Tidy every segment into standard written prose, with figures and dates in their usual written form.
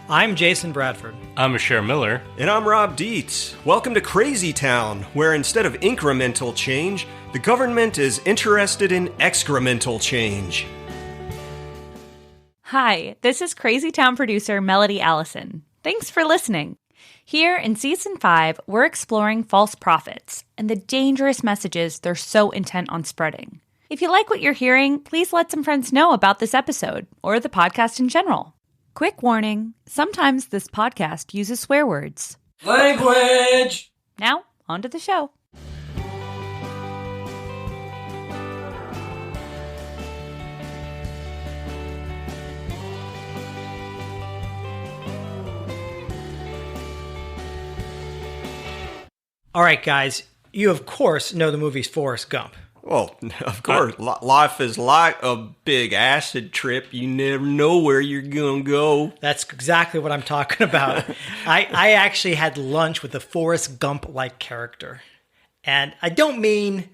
I'm Jason Bradford. I'm Asher Miller. And I'm Rob Dietz. Welcome to Crazy Town, where instead of incremental change, the government is interested in excremental change. Hi, this is Crazy Town producer Melody Allison. Thanks for listening. Here in Season 5, we're exploring false prophets and the dangerous messages they're so intent on spreading. If you like what you're hearing, please let some friends know about this episode or the podcast in general. Quick warning, sometimes this podcast uses swear words. Language! Now, on to the show. All right, guys, you of course know the movie Forrest Gump. Well, of course, life is like a big acid trip. You never know where you're going to go. That's exactly what I'm talking about. I actually had lunch with a Forrest Gump-like character. And I don't mean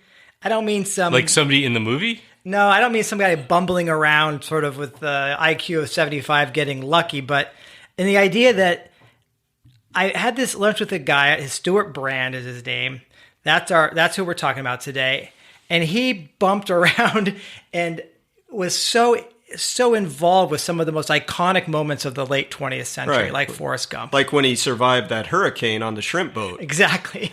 some... Like somebody in the movie? No, I don't mean some guy bumbling around sort of with the IQ of 75 getting lucky, but in the idea that I had this lunch with a guy, his Stuart Brand is his name. That's who we're talking about today. And he bumped around and was so involved with some of the most iconic moments of the late 20th century, right, like Forrest Gump. Like when he survived that hurricane on the shrimp boat. Exactly.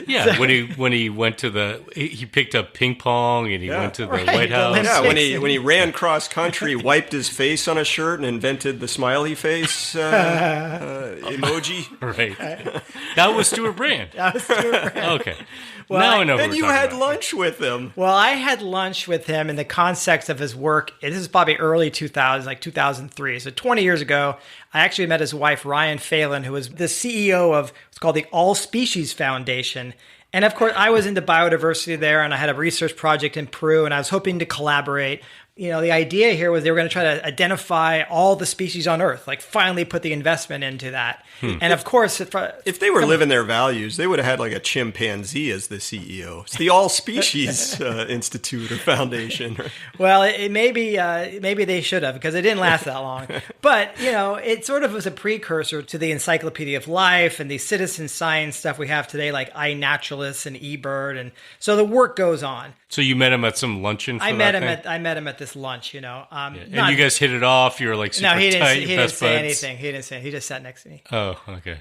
Yeah, so, when he went to he picked up ping pong and he went to the White House. Yeah, when he ran cross country, wiped his face on a shirt and invented the smiley face emoji. Right. That was Stuart Brand. That was Stuart Brand. Okay. Well, now I know. And you had lunch with him. Well, I had lunch with him in the context of his work. This is probably early 2000s, like 2003. So 20 years ago, I actually met his wife, Ryan Phelan, who was the CEO of what's called the All Species Foundation. And of course, I was into biodiversity there, and I had a research project in Peru, and I was hoping to collaborate. You know, the idea here was they were going to try to identify all the species on Earth, like finally put the investment into that. And of course, if they were living their values, they would have had like a chimpanzee as the CEO. It's the All Species Institute or Foundation. Well, maybe they should have, because it didn't last that long. But, you know, it sort of was a precursor to the Encyclopedia of Life and the citizen science stuff we have today, like iNaturalist and eBird. And so the work goes on. So you met him at some luncheon? I met him at this lunch, you know. And you guys hit it off. You were like super tight. He didn't say buds. anything. He just sat next to me. Oh, okay.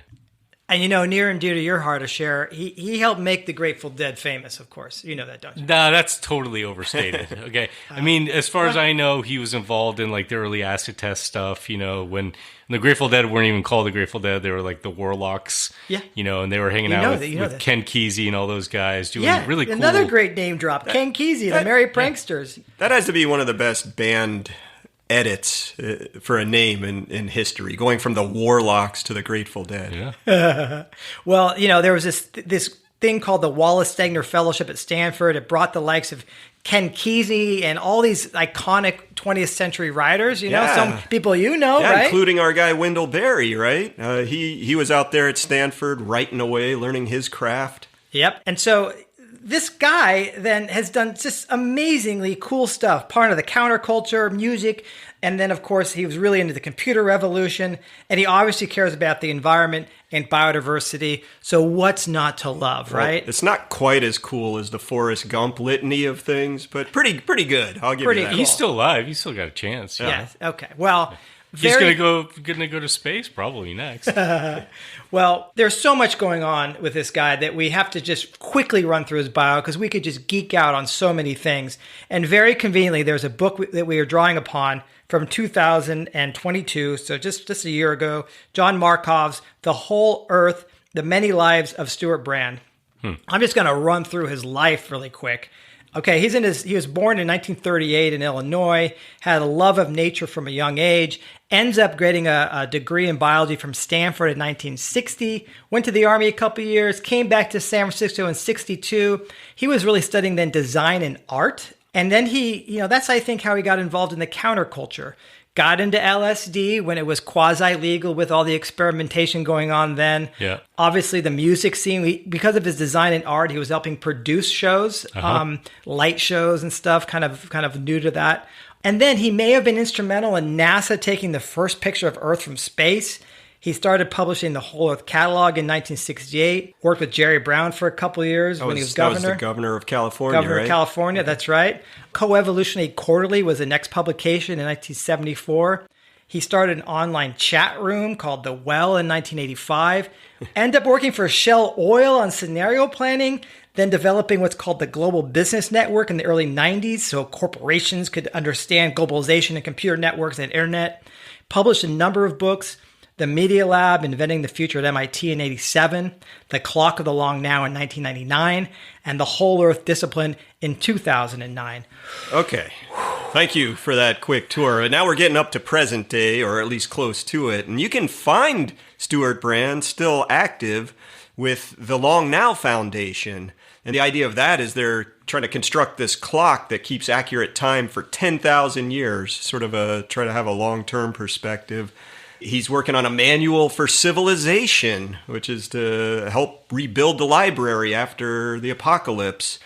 And you know, near and dear to your heart, Asher, he helped make the Grateful Dead famous. Of course, you know that, don't you? Nah, that's totally overstated. Okay, I mean, as far as I know, he was involved in like the early acid test stuff. You know, when the Grateful Dead weren't even called the Grateful Dead, they were like the Warlocks. Yeah, you know, and they were hanging out with Ken Kesey and all those guys doing really cool. Another great name drop, Ken Kesey, the Merry Pranksters. That has to be one of the best band edits for a name in history, going from the Warlocks to the Grateful Dead. Yeah. Well, you know, there was this thing called the Wallace Stegner Fellowship at Stanford. It brought the likes of Ken Kesey and all these iconic 20th century writers, you know, some people right? Including our guy Wendell Berry, right? He was out there at Stanford writing away, learning his craft. Yep. And so this guy then has done just amazingly cool stuff, part of the counterculture, music, and then, of course, he was really into the computer revolution, and he obviously cares about the environment and biodiversity, so what's not to love, right? Well, it's not quite as cool as the Forrest Gump litany of things, but pretty good. I'll give you that. Cool. He's still alive. He's still got a chance. Yeah. Okay. Well, he's gonna go to space probably next. Well, there's so much going on with this guy that we have to just quickly run through his bio, because we could just geek out on so many things. And very conveniently, there's a book that we are drawing upon from 2022, so just a year ago, John Markov's The Whole Earth, The Many Lives of Stuart Brand. I'm just going to run through his life really quick. Okay, he was born in 1938 in Illinois, had a love of nature from a young age, ends up getting a degree in biology from Stanford in 1960, went to the Army a couple years, came back to San Francisco in 62. He was really studying then design and art. And then that's, I think, how he got involved in the counterculture. Got into LSD when it was quasi-legal with all the experimentation going on then. Yeah. Obviously, the music scene, because of his design and art, he was helping produce shows, light shows and stuff, kind of new to that. And then he may have been instrumental in NASA taking the first picture of Earth from space. He started publishing the Whole Earth Catalog in 1968, worked with Jerry Brown for a couple of years when he was governor. That was the governor of California, Governor of California, that's right. Coevolutionary Quarterly was the next publication in 1974. He started an online chat room called The Well in 1985. Ended up working for Shell Oil on scenario planning, then developing what's called the Global Business Network in the early 90s so corporations could understand globalization and computer networks and internet. Published a number of books. The Media Lab, Inventing the Future at MIT in 87, The Clock of the Long Now in 1999, and The Whole Earth Discipline in 2009. Okay. Thank you for that quick tour. And now we're getting up to present day, or at least close to it. And you can find Stewart Brand still active with the Long Now Foundation. And the idea of that is they're trying to construct this clock that keeps accurate time for 10,000 years, sort of try to have a long-term perspective. He's working on a manual for civilization, which is to help rebuild the library after the apocalypse.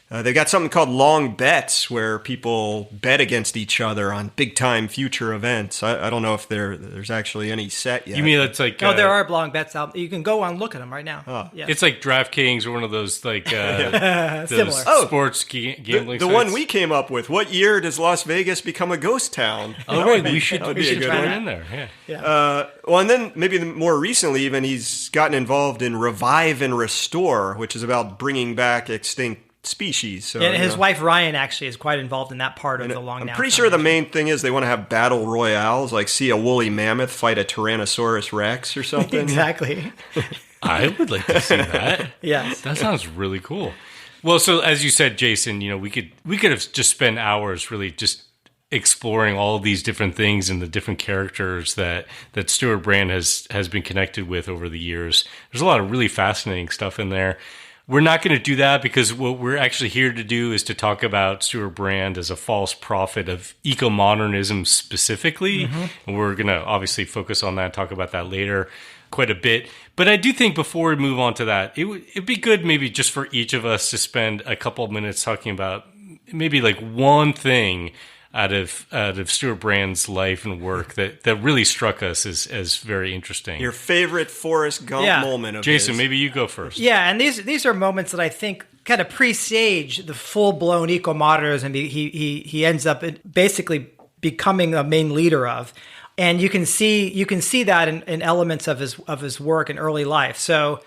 They've got something called long bets, where people bet against each other on big-time future events. I don't know if there's actually any set yet. You mean it's like... No, there are long bets out. You can go on and look at them right now. Oh. Yeah. It's like DraftKings or one of those like Similar. those sports gambling the sites. one we came up with. What year does Las Vegas become a ghost town? Oh, right. We should be a good try one. it in there. Yeah. Well, and then maybe more recently even, he's gotten involved in Revive and Restore, which is about bringing back extinct species. So, and his wife Ryan actually is quite involved in that part of the Long Now. I'm pretty sure the main thing is they want to have battle royales, like see a woolly mammoth fight a Tyrannosaurus Rex or something. Exactly. I would like to see that. Yes. That sounds really cool. Well, so as you said, Jason, we could have just spent hours really just exploring all of these different things and the different characters that Stewart Brand has been connected with over the years. There's a lot of really fascinating stuff in there. We're not going to do that because what we're actually here to do is to talk about Stewart Brand as a false prophet of eco-modernism specifically. Mm-hmm. And we're going to obviously focus on that, talk about that later quite a bit. But I do think before we move on to that, it'd be good maybe just for each of us to spend a couple of minutes talking about maybe like one thing out of Stewart Brand's life and work that really struck us as very interesting. Your favorite Forrest Gump moment of Jason, his. maybe you go first. Yeah, and these are moments that I think kind of presage the full-blown eco-modernism he ends up basically becoming a main leader of. And you can see that in elements of his work in early life. So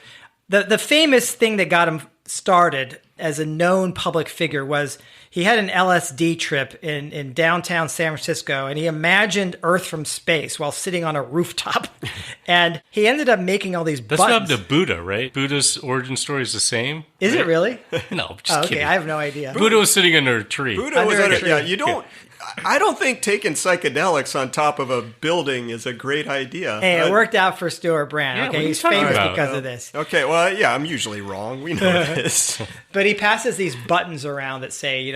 the famous thing that got him started as a known public figure was he had an LSD trip in downtown San Francisco, and he imagined Earth from space while sitting on a rooftop. And he ended up making all these buttons. That's not the Buddha, right? Buddha's origin story is the same. Is it really? No, just kidding. Okay, I have no idea. Buddha was sitting under a tree. Buddha was under a tree. Yeah, you don't... I don't think taking psychedelics on top of a building is a great idea. Hey, it worked out for Stewart Brand. Yeah, okay, he's famous because of this. Okay, well, yeah, I'm usually wrong. We know this. But he passes these buttons around that say,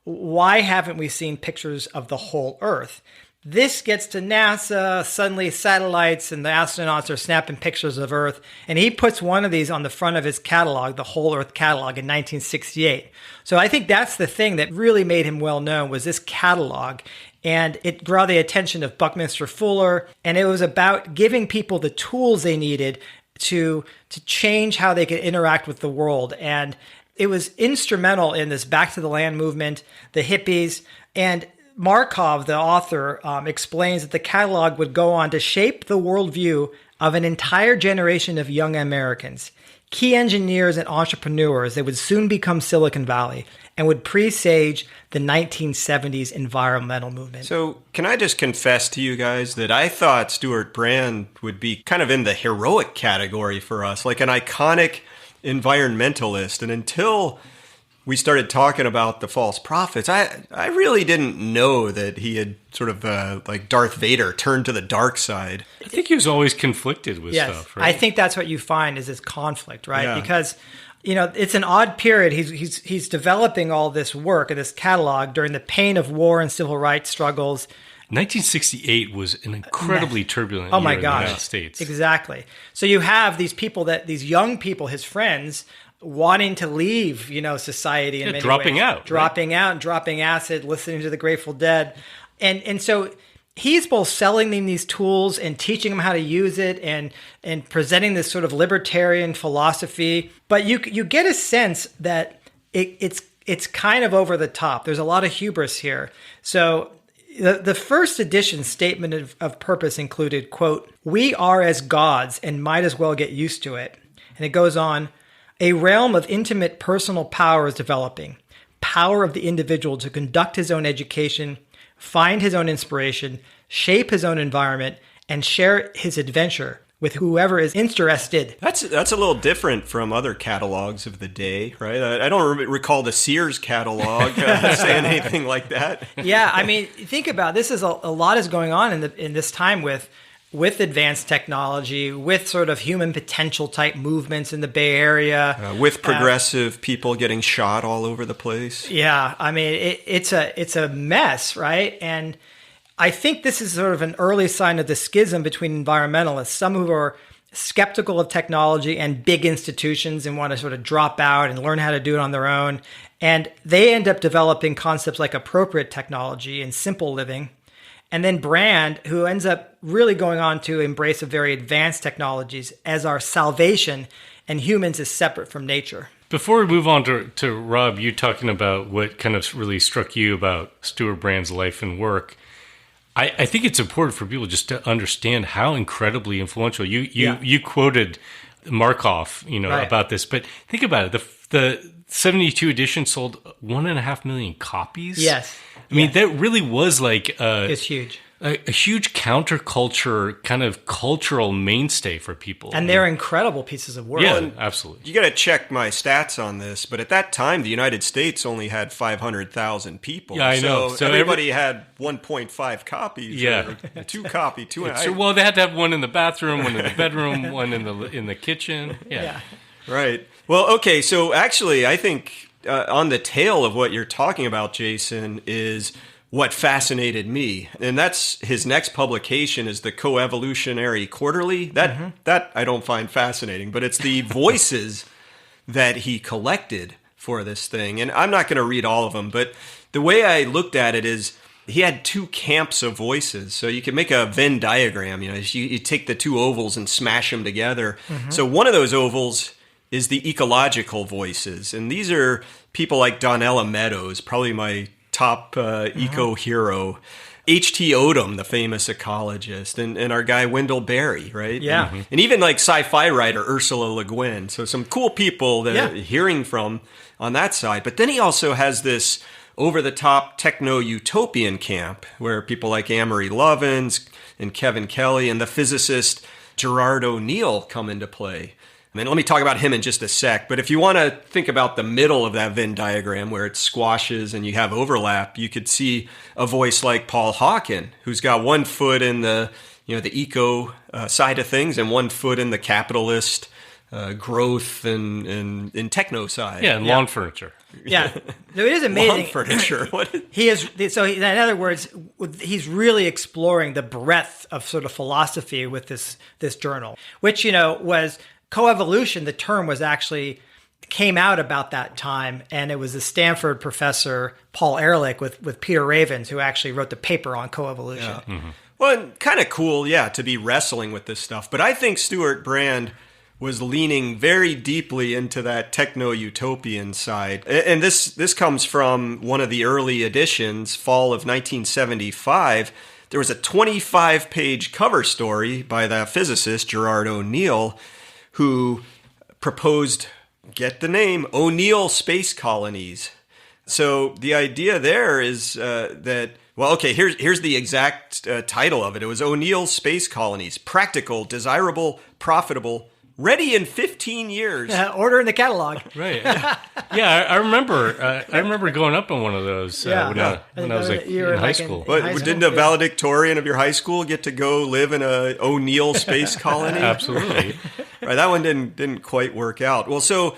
why haven't we seen pictures of the whole Earth? This gets to NASA, suddenly satellites and the astronauts are snapping pictures of Earth. And he puts one of these on the front of his catalog, the Whole Earth Catalog in 1968. So I think that's the thing that really made him well known was this catalog. And it drew the attention of Buckminster Fuller. And it was about giving people the tools they needed to change how they could interact with the world. And it was instrumental in this Back to the Land movement, the hippies, and Markov, the author, explains that the catalog would go on to shape the worldview of an entire generation of young Americans, key engineers and entrepreneurs that would soon become Silicon Valley and would presage the 1970s environmental movement. So can I just confess to you guys that I thought Stewart Brand would be kind of in the heroic category for us, like an iconic environmentalist. And until we started talking about the false prophets, I really didn't know that he had sort of like Darth Vader turned to the dark side. I think he was always conflicted with stuff, right? I think that's what you find is this conflict, right? Yeah. Because it's an odd period. He's developing all this work and this catalog during the pain of war and civil rights struggles. 1968 was an incredibly turbulent year in the United States. Exactly. So you have these people these young people, his friends, wanting to leave, society in many dropping ways. out. Dropping out and dropping acid, listening to the Grateful Dead. And so he's both selling them these tools and teaching them how to use it and presenting this sort of libertarian philosophy. But you get a sense that it's kind of over the top. There's a lot of hubris here. So the first edition statement of purpose included, quote, "We are as gods and might as well get used to it." And it goes on, "A realm of intimate personal power is developing. Power of the individual to conduct his own education, find his own inspiration, shape his own environment, and share his adventure with whoever is interested." That's a little different from other catalogs of the day, right? I don't recall the Sears catalog saying anything like that. Yeah, I mean, think about this. Is a lot is going on in this time with advanced technology, with sort of human potential type movements in the Bay Area, with progressive people getting shot all over the place. Yeah, I mean, it's a mess, right? And I think this is sort of an early sign of the schism between environmentalists, some who are skeptical of technology and big institutions and want to sort of drop out and learn how to do it on their own. And they end up developing concepts like appropriate technology and simple living. And then Brand, who ends up really going on to embrace a very advanced technologies as our salvation, and humans is separate from nature. Before we move on to Rob, you talking about what kind of really struck you about Stewart Brand's life and work, I think it's important for people just to understand how incredibly influential. You quoted Markov, right, about this, but think about it. The 72 edition sold 1.5 million copies. Yes. I mean, that really was like it's huge. A huge counterculture kind of cultural mainstay for people. And they're incredible pieces of work. Yeah, absolutely. You got to check my stats on this, but at that time, the United States only had 500,000 people. Yeah, I know. So everybody had 1.5 copies. Yeah. Or 2 copy. Well, they had to have one in the bathroom, one in the bedroom, one in the kitchen. Yeah. Right. Well, okay. So actually, I think on the tail of what you're talking about, Jason, is what fascinated me. And that's his next publication is the Coevolutionary Quarterly. That I don't find fascinating, but it's the voices that he collected for this thing. And I'm not going to read all of them, but the way I looked at it is he had 2 camps of voices. So you can make a Venn diagram. You take the 2 ovals and smash them together. Mm-hmm. So one of those ovals is the ecological voices. And these are people like Donella Meadows, probably my top eco hero, H.T. Odom, the famous ecologist, and our guy Wendell Berry, right? Yeah. And even like sci-fi writer Ursula Le Guin. So some cool people that are hearing from on that side. But then he also has this over-the-top techno-utopian camp where people like Amory Lovins and Kevin Kelly and the physicist Gerard O'Neill come into play. And let me talk about him in just a sec. But if you want to think about the middle of that Venn diagram where it squashes and you have overlap, you could see a voice like Paul Hawken, who's got one foot in the eco side of things and one foot in the capitalist growth and techno side. Yeah, and lawn furniture. Yeah, no, it is amazing. Lawn furniture. He is. So in other words, he's really exploring the breadth of sort of philosophy with this journal, which was. Coevolution, the term came out about that time, and it was a Stanford professor, Paul Ehrlich, with Peter Ravens, who actually wrote the paper on coevolution. Yeah. Mm-hmm. Well, and kind of cool, to be wrestling with this stuff. But I think Stewart Brand was leaning very deeply into that techno-utopian side. And this comes from one of the early editions, fall of 1975. There was a 25-page cover story by that physicist, Gerard O'Neill, who proposed, get the name, O'Neill space colonies. So the idea there is that, here's the exact title of it. It was O'Neill space colonies, practical, desirable, profitable, ready in 15 years. Order in the catalog. Right. Yeah, I remember going up on one of those when I was in high school. But didn't a valedictorian of your high school get to go live in a O'Neill space colony? Absolutely. Right, that one didn't quite work out. Well, so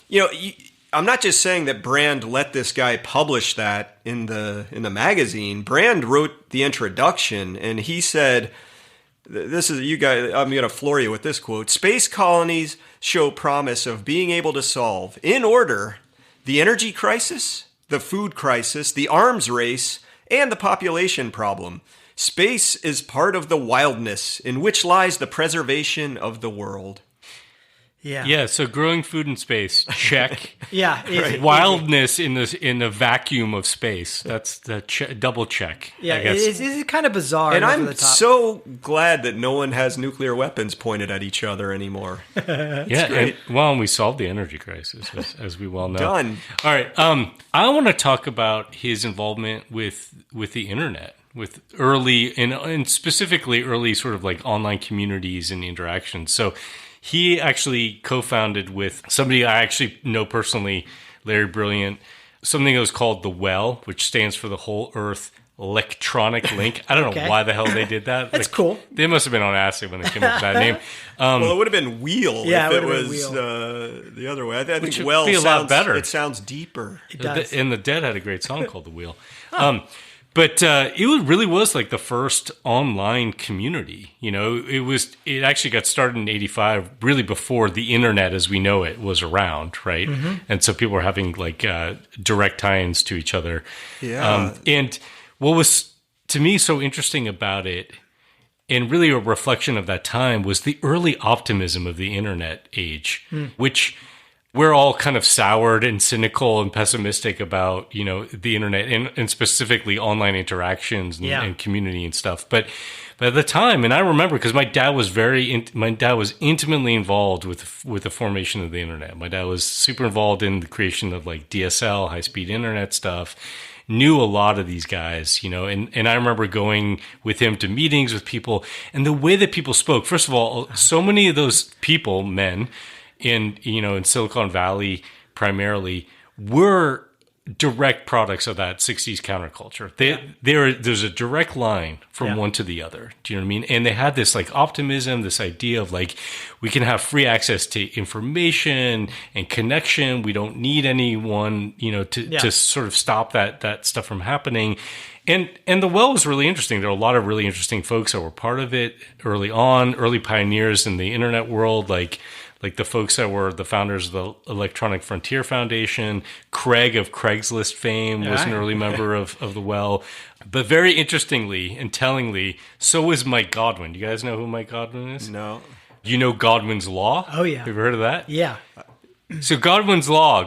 I'm not just saying that Brand let this guy publish that in the magazine. Brand wrote the introduction, and he said, "This is you guys. I'm going to floor you with this quote: Space colonies show promise of being able to solve, in order, the energy crisis, the food crisis, the arms race, and the population problem. Space is part of the wildness in which lies the preservation of the world. Yeah. Yeah, so growing food in space, check. Yeah. Easy, Wildness in the vacuum of space. That's the double check. Yeah, I guess. it's kind of bizarre. And over I'm the top. so glad that no one has nuclear weapons pointed at each other anymore. And we solved the energy crisis, as we well know. Done. All right. I want to talk about his involvement with the internet, with early and specifically early sort of like online communities and interactions. So he actually co-founded with somebody I actually know personally, Larry Brilliant, something that was called The Well, which stands for the Whole Earth Electronic Link. I don't know why the hell they did that. That's cool. They must have been on acid when they came up with that name. Well, it would have been wheel if it was wheel. The other way. I think Which would well be a lot sounds better. It sounds deeper. It does. And the Dead had a great song called The Wheel. But really was like the first online community. You know, it actually got started in '85, really before the internet as we know it was around, right? Mm-hmm. And so people were having like direct tie-ins to each other. Yeah. And what was to me so interesting about it, and really a reflection of that time, was the early optimism of the internet age, which we're all kind of soured and cynical and pessimistic about, you know, the internet and specifically online interactions and community and stuff. But at the time, and I remember because my dad was intimately involved with the formation of the internet. My dad was super involved in the creation of like DSL, high speed internet stuff. Knew a lot of these guys, you know, and I remember going with him to meetings with people, and the way that people spoke. First of all, so many of those people, men, in Silicon Valley primarily, were direct products of that 60s counterculture. There's a direct line from one to the other. Do you know what I mean? And they had this like optimism, this idea of like, we can have free access to information and connection. We don't need anyone, you know, to sort of stop that stuff from happening. And the Well was really interesting. There were a lot of really interesting folks that were part of it early on, early pioneers in the internet world, like the folks that were the founders of the Electronic Frontier Foundation. Craig of Craigslist fame was an early member of the Well. But very interestingly and tellingly, so was Mike Godwin. You guys know who Mike Godwin is? No. You know Godwin's Law? Oh, yeah. Have you ever heard of that? Yeah. So Godwin's Law,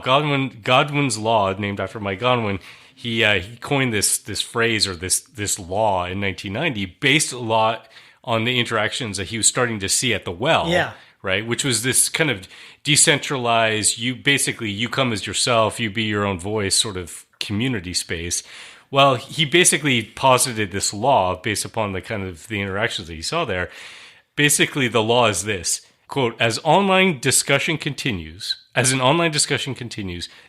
named after Mike Godwin, he coined this phrase or this law in 1990, based a lot on the interactions that he was starting to see at the Well. Yeah. Right, which was this kind of decentralized, you come as yourself, you be your own voice sort of community space. Well, he basically posited this law based upon the kind of the interactions that he saw there. Basically, the law is this, quote, as an online discussion continues,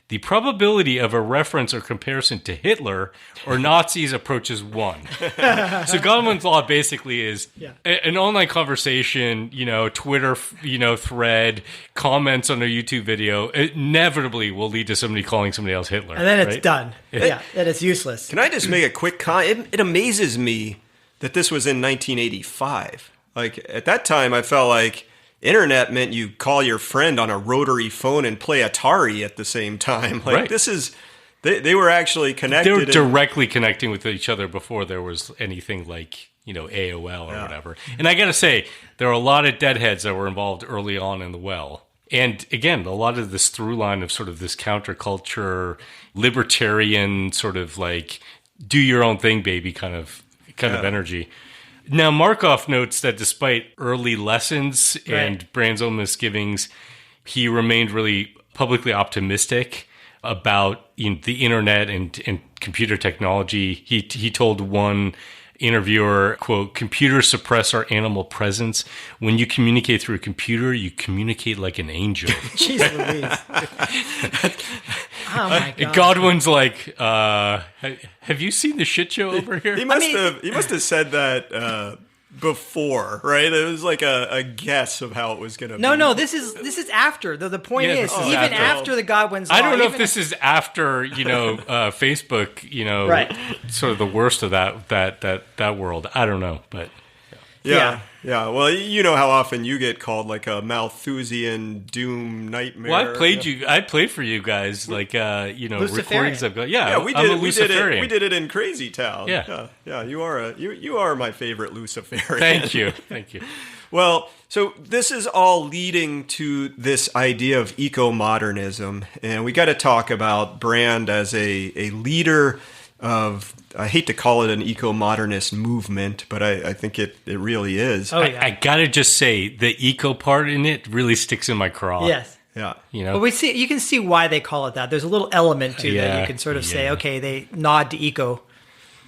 the probability of a reference or comparison to Hitler or Nazis approaches 1. So Godwin's Law basically is an online conversation, you know, Twitter, you know, thread, comments on a YouTube video, inevitably will lead to somebody calling somebody else Hitler. And then it's done. Yeah, then it's useless. Can I just make a quick comment? It amazes me that this was in 1985. Like, at that time, I felt like internet meant you call your friend on a rotary phone and play Atari at the same time. Like this is, they were actually connected. They were directly connecting with each other before there was anything like, you know, AOL or whatever. And I got to say, there are a lot of deadheads that were involved early on in the Well. And again, a lot of this through line of sort of this counterculture, libertarian sort of like do your own thing, baby kind of energy. Now, Markoff notes that despite early lessons and Brand's own misgivings, he remained really publicly optimistic about the internet and computer technology. He told one interviewer, quote, computers suppress our animal presence. When you communicate through a computer, you communicate like an angel. Jeez Louise. Oh, my God. Godwin's like, have you seen the shit show over here? He must have said that before, right? It was like a guess of how it was going to be. No, this is after. The point is, even after the Godwin's Law. I don't know if this is after, Facebook, right. sort of the worst of that world. I don't know, but yeah. Yeah, well, you know how often you get called like a Malthusian doom nightmare. Well, I played for you guys, like recordings I've got. Yeah, we I'm did. a Luciferian. We did it in Crazy Town. Yeah. You are my favorite Luciferian. Thank you. Well, so this is all leading to this idea of eco-modernism, and we got to talk about Brand as a leader of, I hate to call it an eco-modernist movement, but I think it really is. Oh, yeah. I gotta just say, the eco part in it really sticks in my craw. Yes. Yeah. Well, you can see why they call it that. There's a little element to that. You can sort of say, okay, they nod to eco.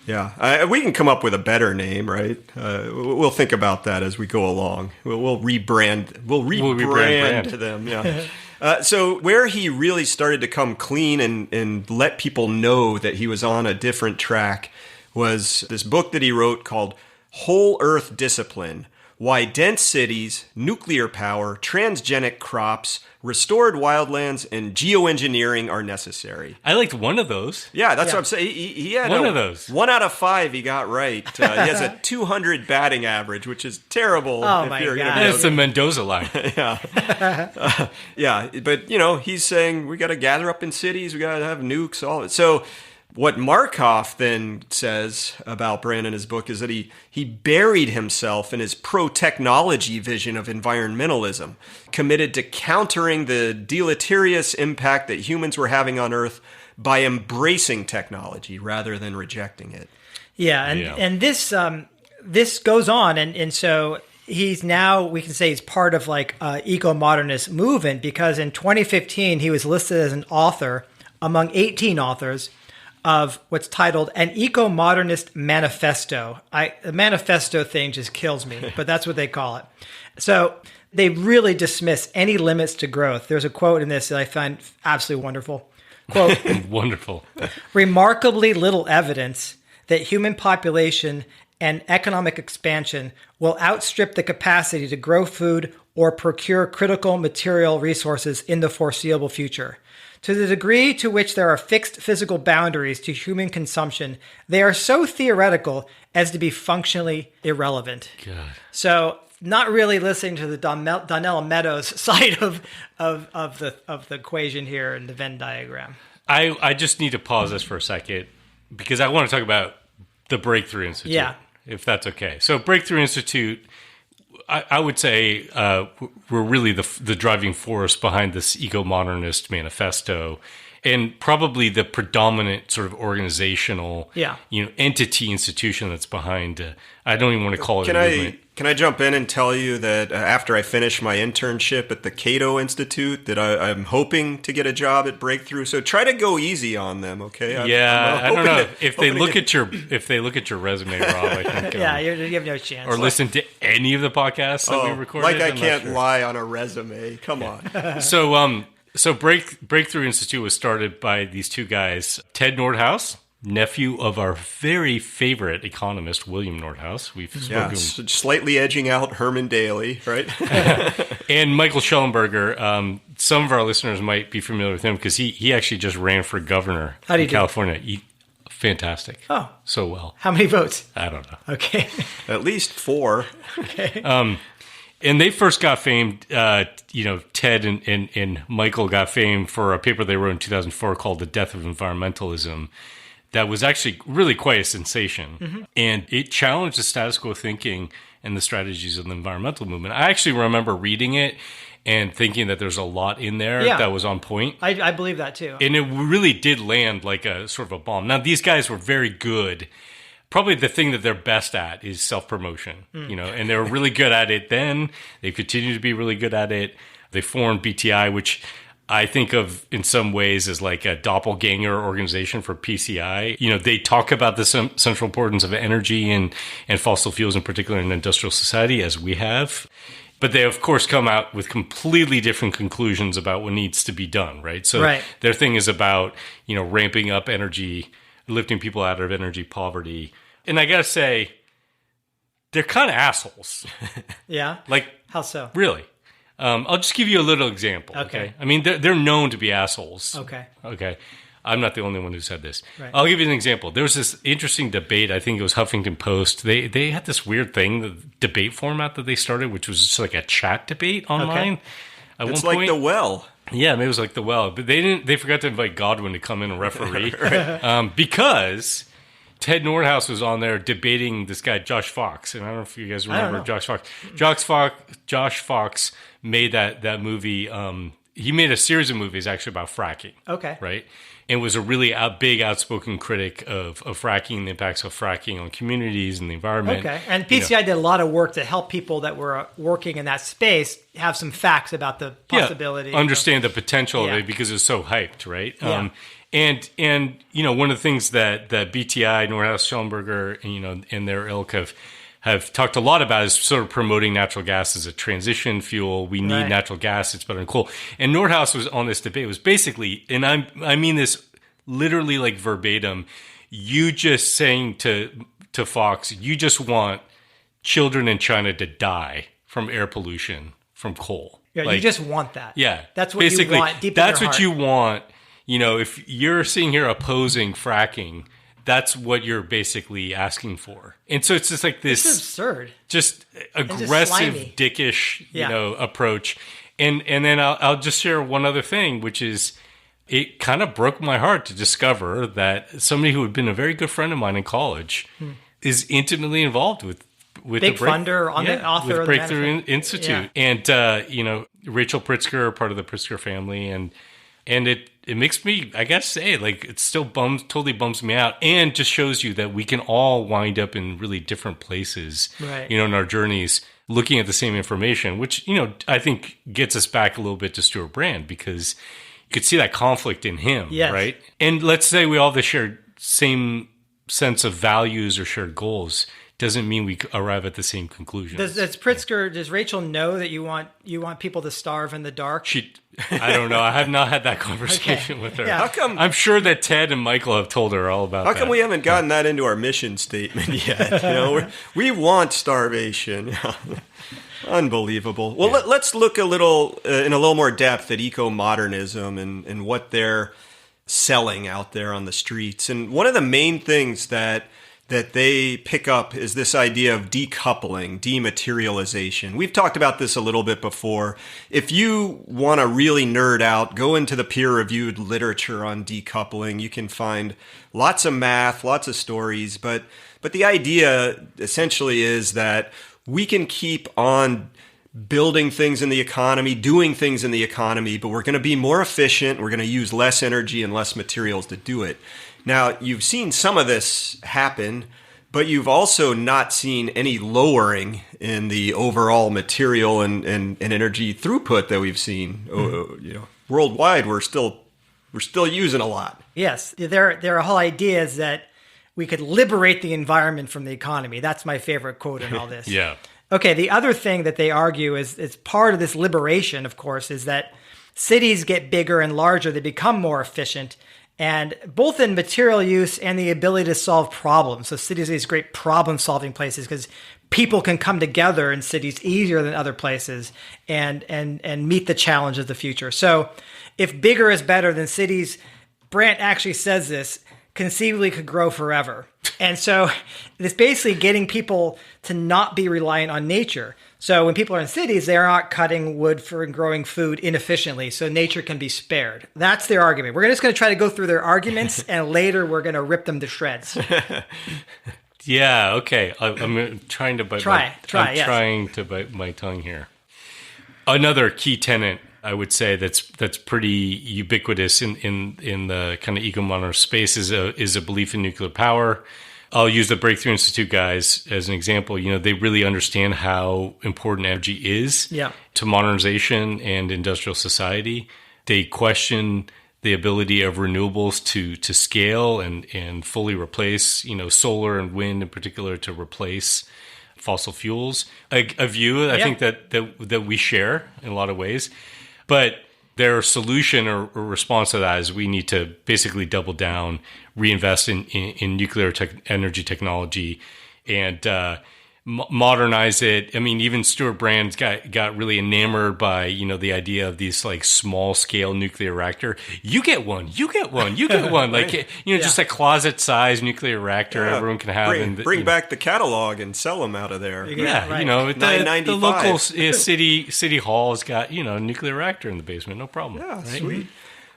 Yeah, we can come up with a better name, right? We'll think about that as we go along. We'll rebrand. We'll rebrand them. Yeah. So where he really started to come clean and let people know that he was on a different track was this book that he wrote called Whole Earth Discipline: Why Dense Cities, Nuclear Power, Transgenic Crops, Restored Wildlands, and Geoengineering are necessary. I liked one of those. Yeah, that's what I'm saying. He had one of those. 1 out of 5 he got right. He has a 200 batting average, which is terrible. Oh, my God. That's the Mendoza line. Yeah, but he's saying we got to gather up in cities, we got to have nukes, all of it. So what Markoff then says about Brand in his book is that he buried himself in his pro-technology vision of environmentalism, committed to countering the deleterious impact that humans were having on Earth by embracing technology rather than rejecting it. Yeah, and this goes on, and so he's now, we can say he's part of like eco-modernist movement, because in 2015 he was listed as an author among 18 authors of what's titled An Eco-Modernist Manifesto. The manifesto thing just kills me, but that's what they call it. So they really dismiss any limits to growth. There's a quote in this that I find absolutely wonderful. Quote, wonderful. Remarkably little evidence that human population and economic expansion will outstrip the capacity to grow food or procure critical material resources in the foreseeable future. To the degree to which there are fixed physical boundaries to human consumption, they are so theoretical as to be functionally irrelevant. God. So, not really listening to the Donnell Meadows side of the equation here in the Venn diagram. I just need to pause this for a second because I want to talk about the Breakthrough Institute, if that's okay. So, Breakthrough Institute, I would say we're really the driving force behind this eco-modernist manifesto, and probably the predominant sort of organizational, entity, institution that's behind. I don't even want to call it a movement. Can I jump in and tell you that after I finish my internship at the Cato Institute, that I'm hoping to get a job at Breakthrough. So try to go easy on them, okay? I don't know if they look at your resume, Rob. I think you have no chance. Or listen to any of the podcasts that we recorded. Like I can't lie on a resume. Come on. So Breakthrough Institute was started by these two guys, Ted Nordhaus, nephew of our very favorite economist, William Nordhaus. We've spoken. Slightly edging out Herman Daly, right? And Michael Schellenberger. Some of our listeners might be familiar with him because he actually just ran for governor in California. Fantastic. Oh. So well. How many votes? I don't know. Okay. At least 4. Okay. And they first got famed, Ted and Michael got famed for a paper they wrote in 2004 called The Death of Environmentalism. That was actually really quite a sensation. Mm-hmm. And it challenged the status quo thinking and the strategies of the environmental movement. I actually remember reading it and thinking that there's a lot in there that was on point. I believe that too. And it really did land like a sort of a bomb. Now, these guys were very good. Probably the thing that they're best at is self-promotion, and they were really good at it then. They continue to be really good at it. They formed BTI, which I think of in some ways as like a doppelganger organization for PCI. They talk about the central importance of energy and fossil fuels in particular in industrial society, as we have. But they, of course, come out with completely different conclusions about what needs to be done, right? So their thing is about, ramping up energy, lifting people out of energy poverty. And I got to say, they're kind of assholes. Yeah? Like, how so? Really. I'll just give you a little example. Okay. I mean, they're known to be assholes. Okay. Okay. I'm not the only one who said this. Right. I'll give you an example. There was this interesting debate. I think it was Huffington Post. They had this weird thing, the debate format that they started, which was just like a chat debate online. At It's one like point, The Well. yeah, maybe it was like The Well, but they forgot to invite Godwin to come in and referee because Ted Nordhaus was on there debating this guy Josh Fox, and I don't know if you guys remember Josh Fox. Josh Fox made that movie. He made a series of movies actually about fracking. Okay. Right? And was a really big, outspoken critic of fracking, the impacts of fracking on communities and the environment. Okay. And PCI did a lot of work to help people that were working in that space have some facts about the possibility. Understand the potential of it because it's so hyped, right? Yeah. And one of the things that BTI, Nordhaus, Schellenberger, and their ilk have talked a lot about is sort of promoting natural gas as a transition fuel. We need natural gas. It's better than coal. And Nordhaus was on this debate. It was basically, and I mean this literally like verbatim, you just saying to Fox, you just want children in China to die from air pollution from coal. Yeah, you just want that. Yeah. That's what basically, you want deep in that's your what heart. you want. If you're sitting here opposing fracking, that's what you're basically asking for. And so it's just like this It's absurd. just aggressive, slimy. dickish, approach. And then I'll just share one other thing, which is it kind of broke my heart to discover that somebody who had been a very good friend of mine in college is intimately involved with Big funder on the author with of the Breakthrough manifesto. Institute. Yeah. And Rachel Pritzker, part of the Pritzker family, and it makes me, I guess, say, like, it still totally bums me out, and just shows you that we can all wind up in really different places, right. In our journeys, looking at the same information, which, I think gets us back a little bit to Stuart Brand, because you could see that conflict in him, right? And let's say we all have the shared same sense of values or shared goals. Doesn't mean we arrive at the same conclusion. Does Rachel know that you want people to starve in the dark? I don't know. I have not had that conversation with her. Yeah. How come? I'm sure that Ted and Michael have told her all about that. How come we haven't gotten that into our mission statement yet? We want starvation. Unbelievable. Well, let's look in a little more depth at eco-modernism and what they're selling out there on the streets. And one of the main things that they pick up is this idea of decoupling, dematerialization. We've talked about this a little bit before. If you want to really nerd out, go into the peer-reviewed literature on decoupling. You can find lots of math, lots of stories, but the idea essentially is that we can keep on building things in the economy, doing things in the economy, but we're going to be more efficient. We're going to use less energy and less materials to do it. Now, you've seen some of this happen, but you've also not seen any lowering in the overall material and energy throughput that we've seen. Worldwide, we're still using a lot. Yes, their whole idea is that we could liberate the environment from the economy. That's my favorite quote in all this. Yeah. Okay, the other thing that they argue is part of this liberation, of course, is that cities get bigger and larger. They become more efficient. And both in material use and the ability to solve problems. So cities are these great problem-solving places because people can come together in cities easier than other places and meet the challenge of the future. So if bigger is better, then cities, Brandt actually says this, conceivably could grow forever. And so it's basically getting people to not be reliant on nature. So when people are in cities, they're not cutting wood for growing food inefficiently, so nature can be spared. That's their argument. We're just going to try to go through their arguments, and later we're going to rip them to shreds. Yeah, okay. I'm trying to bite trying to bite my tongue here. Another key tenet, I would say, that's pretty ubiquitous in the kind of eco-modernist space is a belief in nuclear power. I'll use the Breakthrough Institute guys as an example. They really understand how important energy is to modernization and industrial society. They question the ability of renewables to scale and fully replace, solar and wind in particular, to replace fossil fuels. A view I think that we share in a lot of ways. But their solution or response to that is we need to basically double down, reinvest in nuclear energy technology, and modernize it. I mean, even Stuart Brand got really enamored by, the idea of these like small scale nuclear reactor. You get one, you get one, you get one. Like, just a closet size nuclear reactor everyone can have. Bring back the catalog and sell them out of there. Yeah, right. The local city hall has got, a nuclear reactor in the basement. No problem. Yeah, right? Sweet.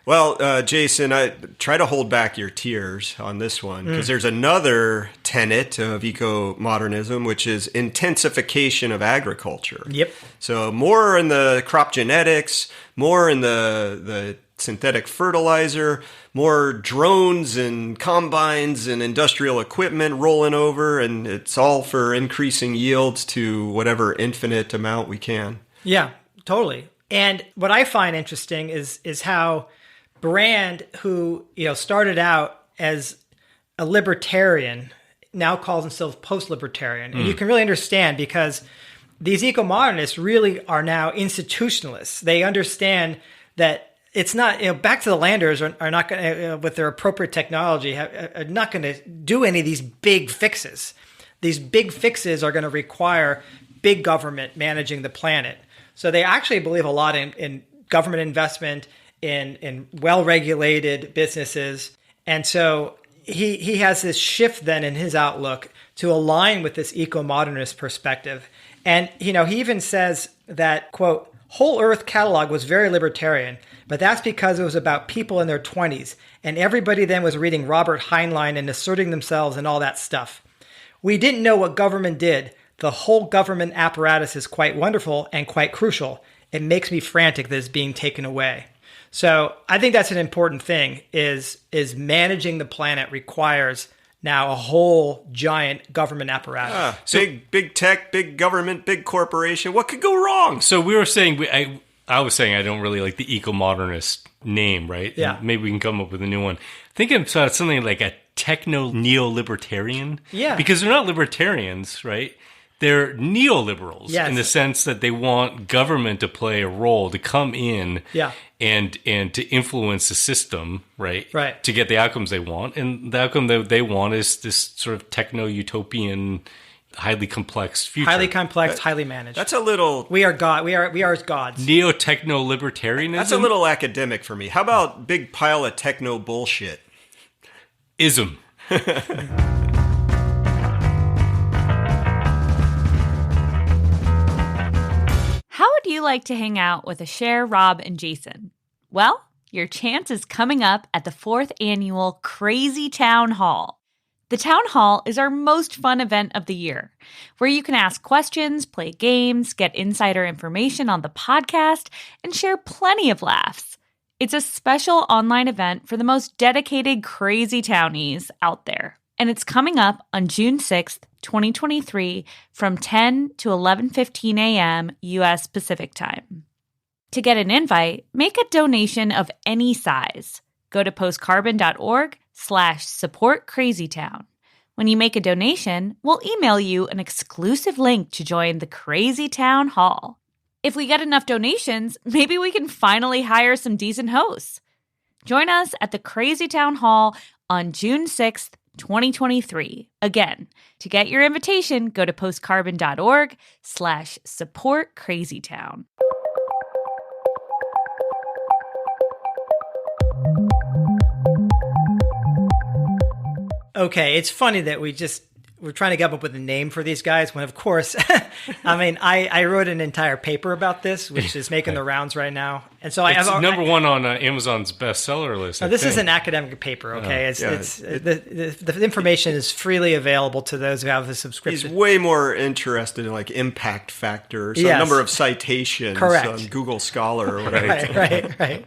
Well, Jason, I try to hold back your tears on this one because there's another tenet of eco-modernism, which is intensification of agriculture. Yep. So more in the crop genetics, more in the synthetic fertilizer, more drones and combines and industrial equipment rolling over, and it's all for increasing yields to whatever infinite amount we can. Yeah, totally. And what I find interesting is how Brand, who started out as a libertarian, now calls himself post-libertarian. And you can really understand because these eco-modernists really are now institutionalists. They understand that it's not, back to the landers are not going to, with their appropriate technology, are not going to do any of these big fixes. These big fixes are going to require big government managing the planet. So they actually believe a lot in government investment, in well-regulated businesses. And so he has this shift then in his outlook to align with this eco-modernist perspective. And, he even says that, quote, Whole Earth catalog was very libertarian, but that's because it was about people in their 20s. And everybody then was reading Robert Heinlein and asserting themselves and all that stuff. We didn't know what government did. The whole government apparatus is quite wonderful and quite crucial. It makes me frantic that it's being taken away. So I think that's an important thing is managing the planet requires now a whole giant government apparatus. Big tech, big government, big corporation. What could go wrong? So we were saying, I was saying I don't really like the eco-modernist name, right? Yeah. And maybe we can come up with a new one. Think of something like a techno-neo-libertarian. Yeah. Because they're not libertarians, right? They're neoliberals in the sense that they want government to play a role, to come in and to influence the system, right? Right. To get the outcomes they want. And the outcome that they want is this sort of techno-utopian, highly complex future. Highly complex, highly managed. That's a little... We are God. We are as gods. Neo-techno-libertarianism? That's a little academic for me. How about big pile of techno bullshit? Ism. How would you like to hang out with Asher, Rob, and Jason? Well, your chance is coming up at the 4th annual Crazy Town Hall. The Town Hall is our most fun event of the year, where you can ask questions, play games, get insider information on the podcast, and share plenty of laughs. It's a special online event for the most dedicated crazy townies out there. And it's coming up on June 6th, 2023 from 10 to 11:15 a.m. U.S. Pacific Time. To get an invite, make a donation of any size. Go to postcarbon.org/supportcrazytown. When you make a donation, we'll email you an exclusive link to join the Crazy Town Hall. If we get enough donations, maybe we can finally hire some decent hosts. Join us at the Crazy Town Hall on June 6th, 2023. Again, to get your invitation, go to postcarbon.org/supportcrazytown. Okay, it's funny that we're trying to come up with a name for these guys when, of course, I mean, I wrote an entire paper about this, which is making the rounds right now. And so it's number one on Amazon's bestseller list. No, this is an academic paper, okay? The information is freely available to those who have the subscription. He's way more interested in like impact factor, so number of citations on Google Scholar or whatever. Right.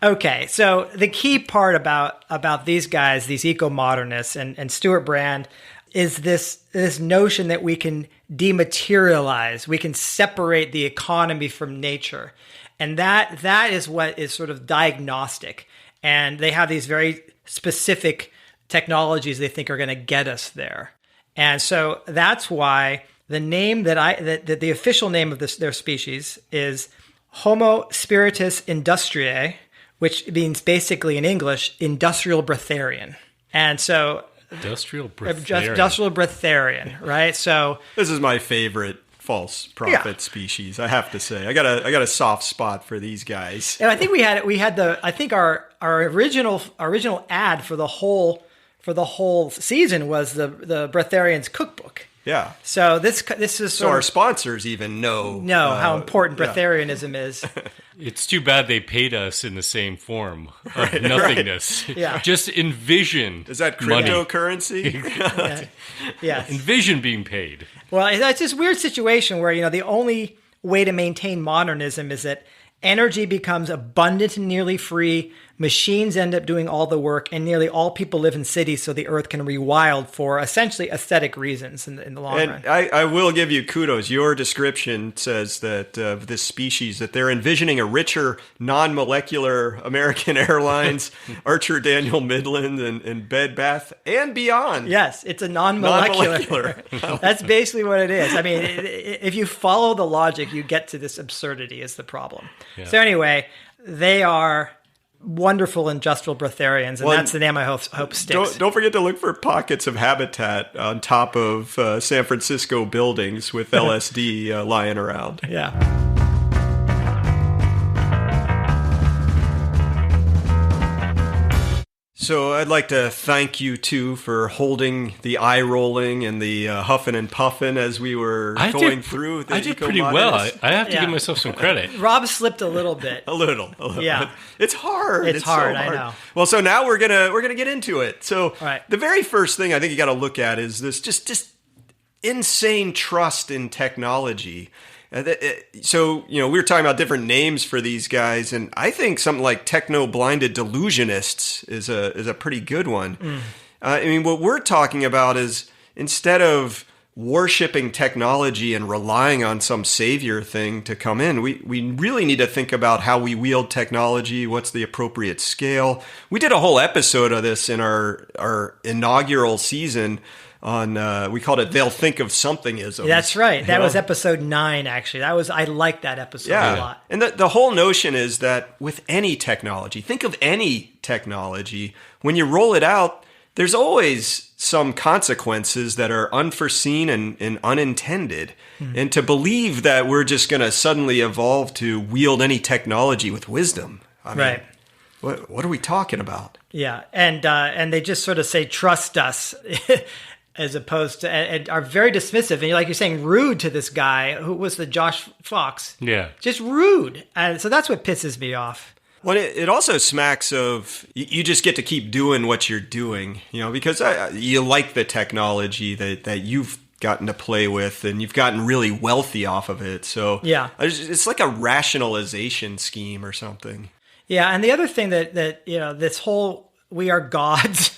Okay, so the key part about these guys, these eco-modernists and Stuart Brand, is this notion that we can dematerialize, we can separate the economy from nature. And that is what is sort of diagnostic. And they have these very specific technologies they think are going to get us there. And so that's why the name that the official name of their species is Homo spiritus industriae, which means basically in English, industrial breatharian. And so Industrial breatharian. Industrial breatharian, right? So this is my favorite false prophet species, I have to say. I got a soft spot for these guys. And I think we had our original ad for the whole season was the Breatharian's cookbook. Yeah. So this is so our sponsors even know how important breatharianism is. It's too bad they paid us in the same form of nothingness. Right. Yeah. Just envision. Is that cryptocurrency? Yes. Envision being paid. Well, it's this weird situation where, the only way to maintain modernism is that energy becomes abundant and nearly free. Machines end up doing all the work, and nearly all people live in cities, so the earth can rewild for essentially aesthetic reasons in the long run. I will give you kudos. Your description says that of this species, that they're envisioning a richer, non-molecular American Airlines, Archer Daniel Midland, and Bed Bath and Beyond. Yes, it's a non-molecular. That's basically what it is. I mean, if you follow the logic, you get to this absurdity is the problem. Yeah. So anyway, they are wonderful industrial breatharians, and that's the name I hope sticks. Don't forget to look for pockets of habitat on top of San Francisco buildings with LSD lying around. Yeah. So I'd like to thank you, too, for holding the eye rolling and the huffing and puffing as we were going through the I did pretty well. I have to give myself some credit. Rob slipped a little bit. A little. Yeah. It's hard. It's hard, so hard. I know. Well, so now we're gonna get into it. So right. The very first thing I think you got to look at is this just insane trust in technology. So, we were talking about different names for these guys, and I think something like techno-blinded delusionists is a pretty good one. I mean, what we're talking about is instead of worshipping technology and relying on some savior thing to come in, we really need to think about how we wield technology, what's the appropriate scale. We did a whole episode of this in our inaugural season on we called it "They'll Think of Something-isms." That's right. That was episode 9. Actually, I liked that episode a lot. And the whole notion is that with any technology, think of any technology, when you roll it out, there's always some consequences that are unforeseen and unintended. And to believe that we're just going to suddenly evolve to wield any technology with wisdom, I mean, what are we talking about? Yeah, and they just sort of say, "Trust us." As opposed to, and are very dismissive, and like you're saying, rude to this guy who was the Josh Fox. Yeah, just rude, and so that's what pisses me off. Well, it also smacks of you just get to keep doing what you're doing, because you like the technology that you've gotten to play with, and you've gotten really wealthy off of it. So yeah, it's like a rationalization scheme or something. Yeah, and the other thing that this whole "we are gods."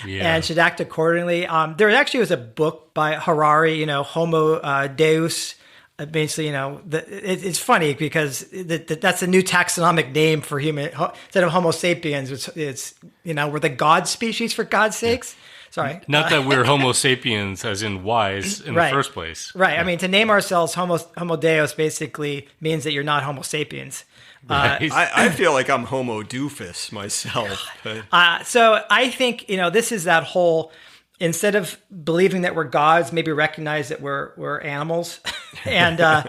And should act accordingly. There actually was a book by Harari, Homo Deus. Basically, it's funny because that's a new taxonomic name for human. Instead of Homo sapiens, it's we're the God species, for God's sakes. Sorry. Not that we're Homo sapiens as in wise in the first place. Right. I mean, to name ourselves Homo Deus basically means that you're not Homo sapiens. Right. I feel like I'm Homo doofus myself. So I think, this is that whole, instead of believing that we're gods, maybe recognize that we're animals. And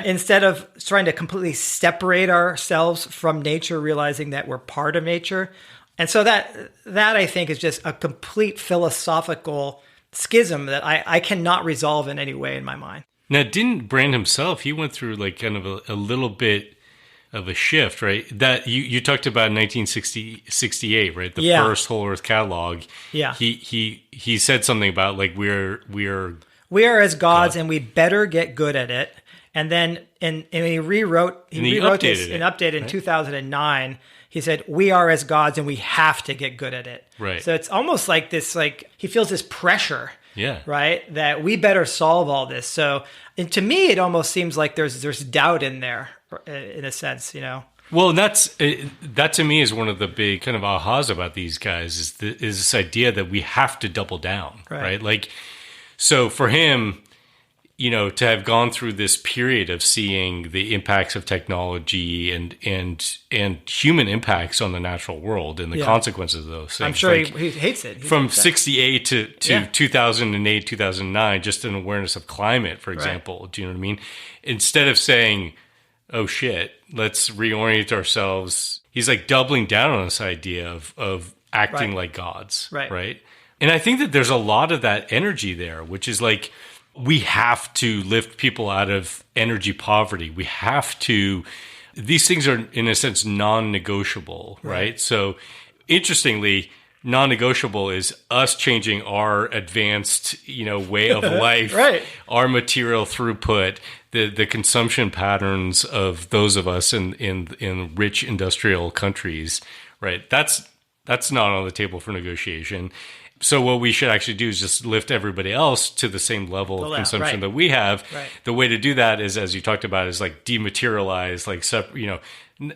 instead of trying to completely separate ourselves from nature, realizing that we're part of nature. And so that I think is just a complete philosophical schism that I cannot resolve in any way in my mind. Now, didn't Brand himself, he went through like kind of a little bit of a shift, right? That you talked about in 1968, right? The first Whole Earth catalog. Yeah. He said something about like we are as gods, and we better get good at it. And then and he rewrote this and updated in 2009. He said, "We are as gods, and we have to get good at it." Right. So it's almost like this, like he feels this pressure. Yeah. Right. That we better solve all this. So, and to me, it almost seems like there's doubt in there, in a sense, Well, that to me is one of the big kind of ahas about these guys is this idea that we have to double down, right? Like, so for him, to have gone through this period of seeing the impacts of technology and human impacts on the natural world and the consequences of those things. I'm sure he hates it. From 68 to 2008, 2009, just an awareness of climate, for example. Do you know what I mean? Instead of saying, oh shit, let's reorient ourselves. He's like doubling down on this idea of acting like gods. Right. And I think that there's a lot of that energy there, which is like, we have to lift people out of energy poverty. We have to, these things are in a sense non-negotiable, right? So interestingly, non-negotiable is us changing our advanced, way of life, our material throughput, the consumption patterns of those of us in rich industrial countries, right? That's not on the table for negotiation. So what we should actually do is just lift everybody else to the same level of consumption that we have. Right. The way to do that is, as you talked about, is like dematerialize, like,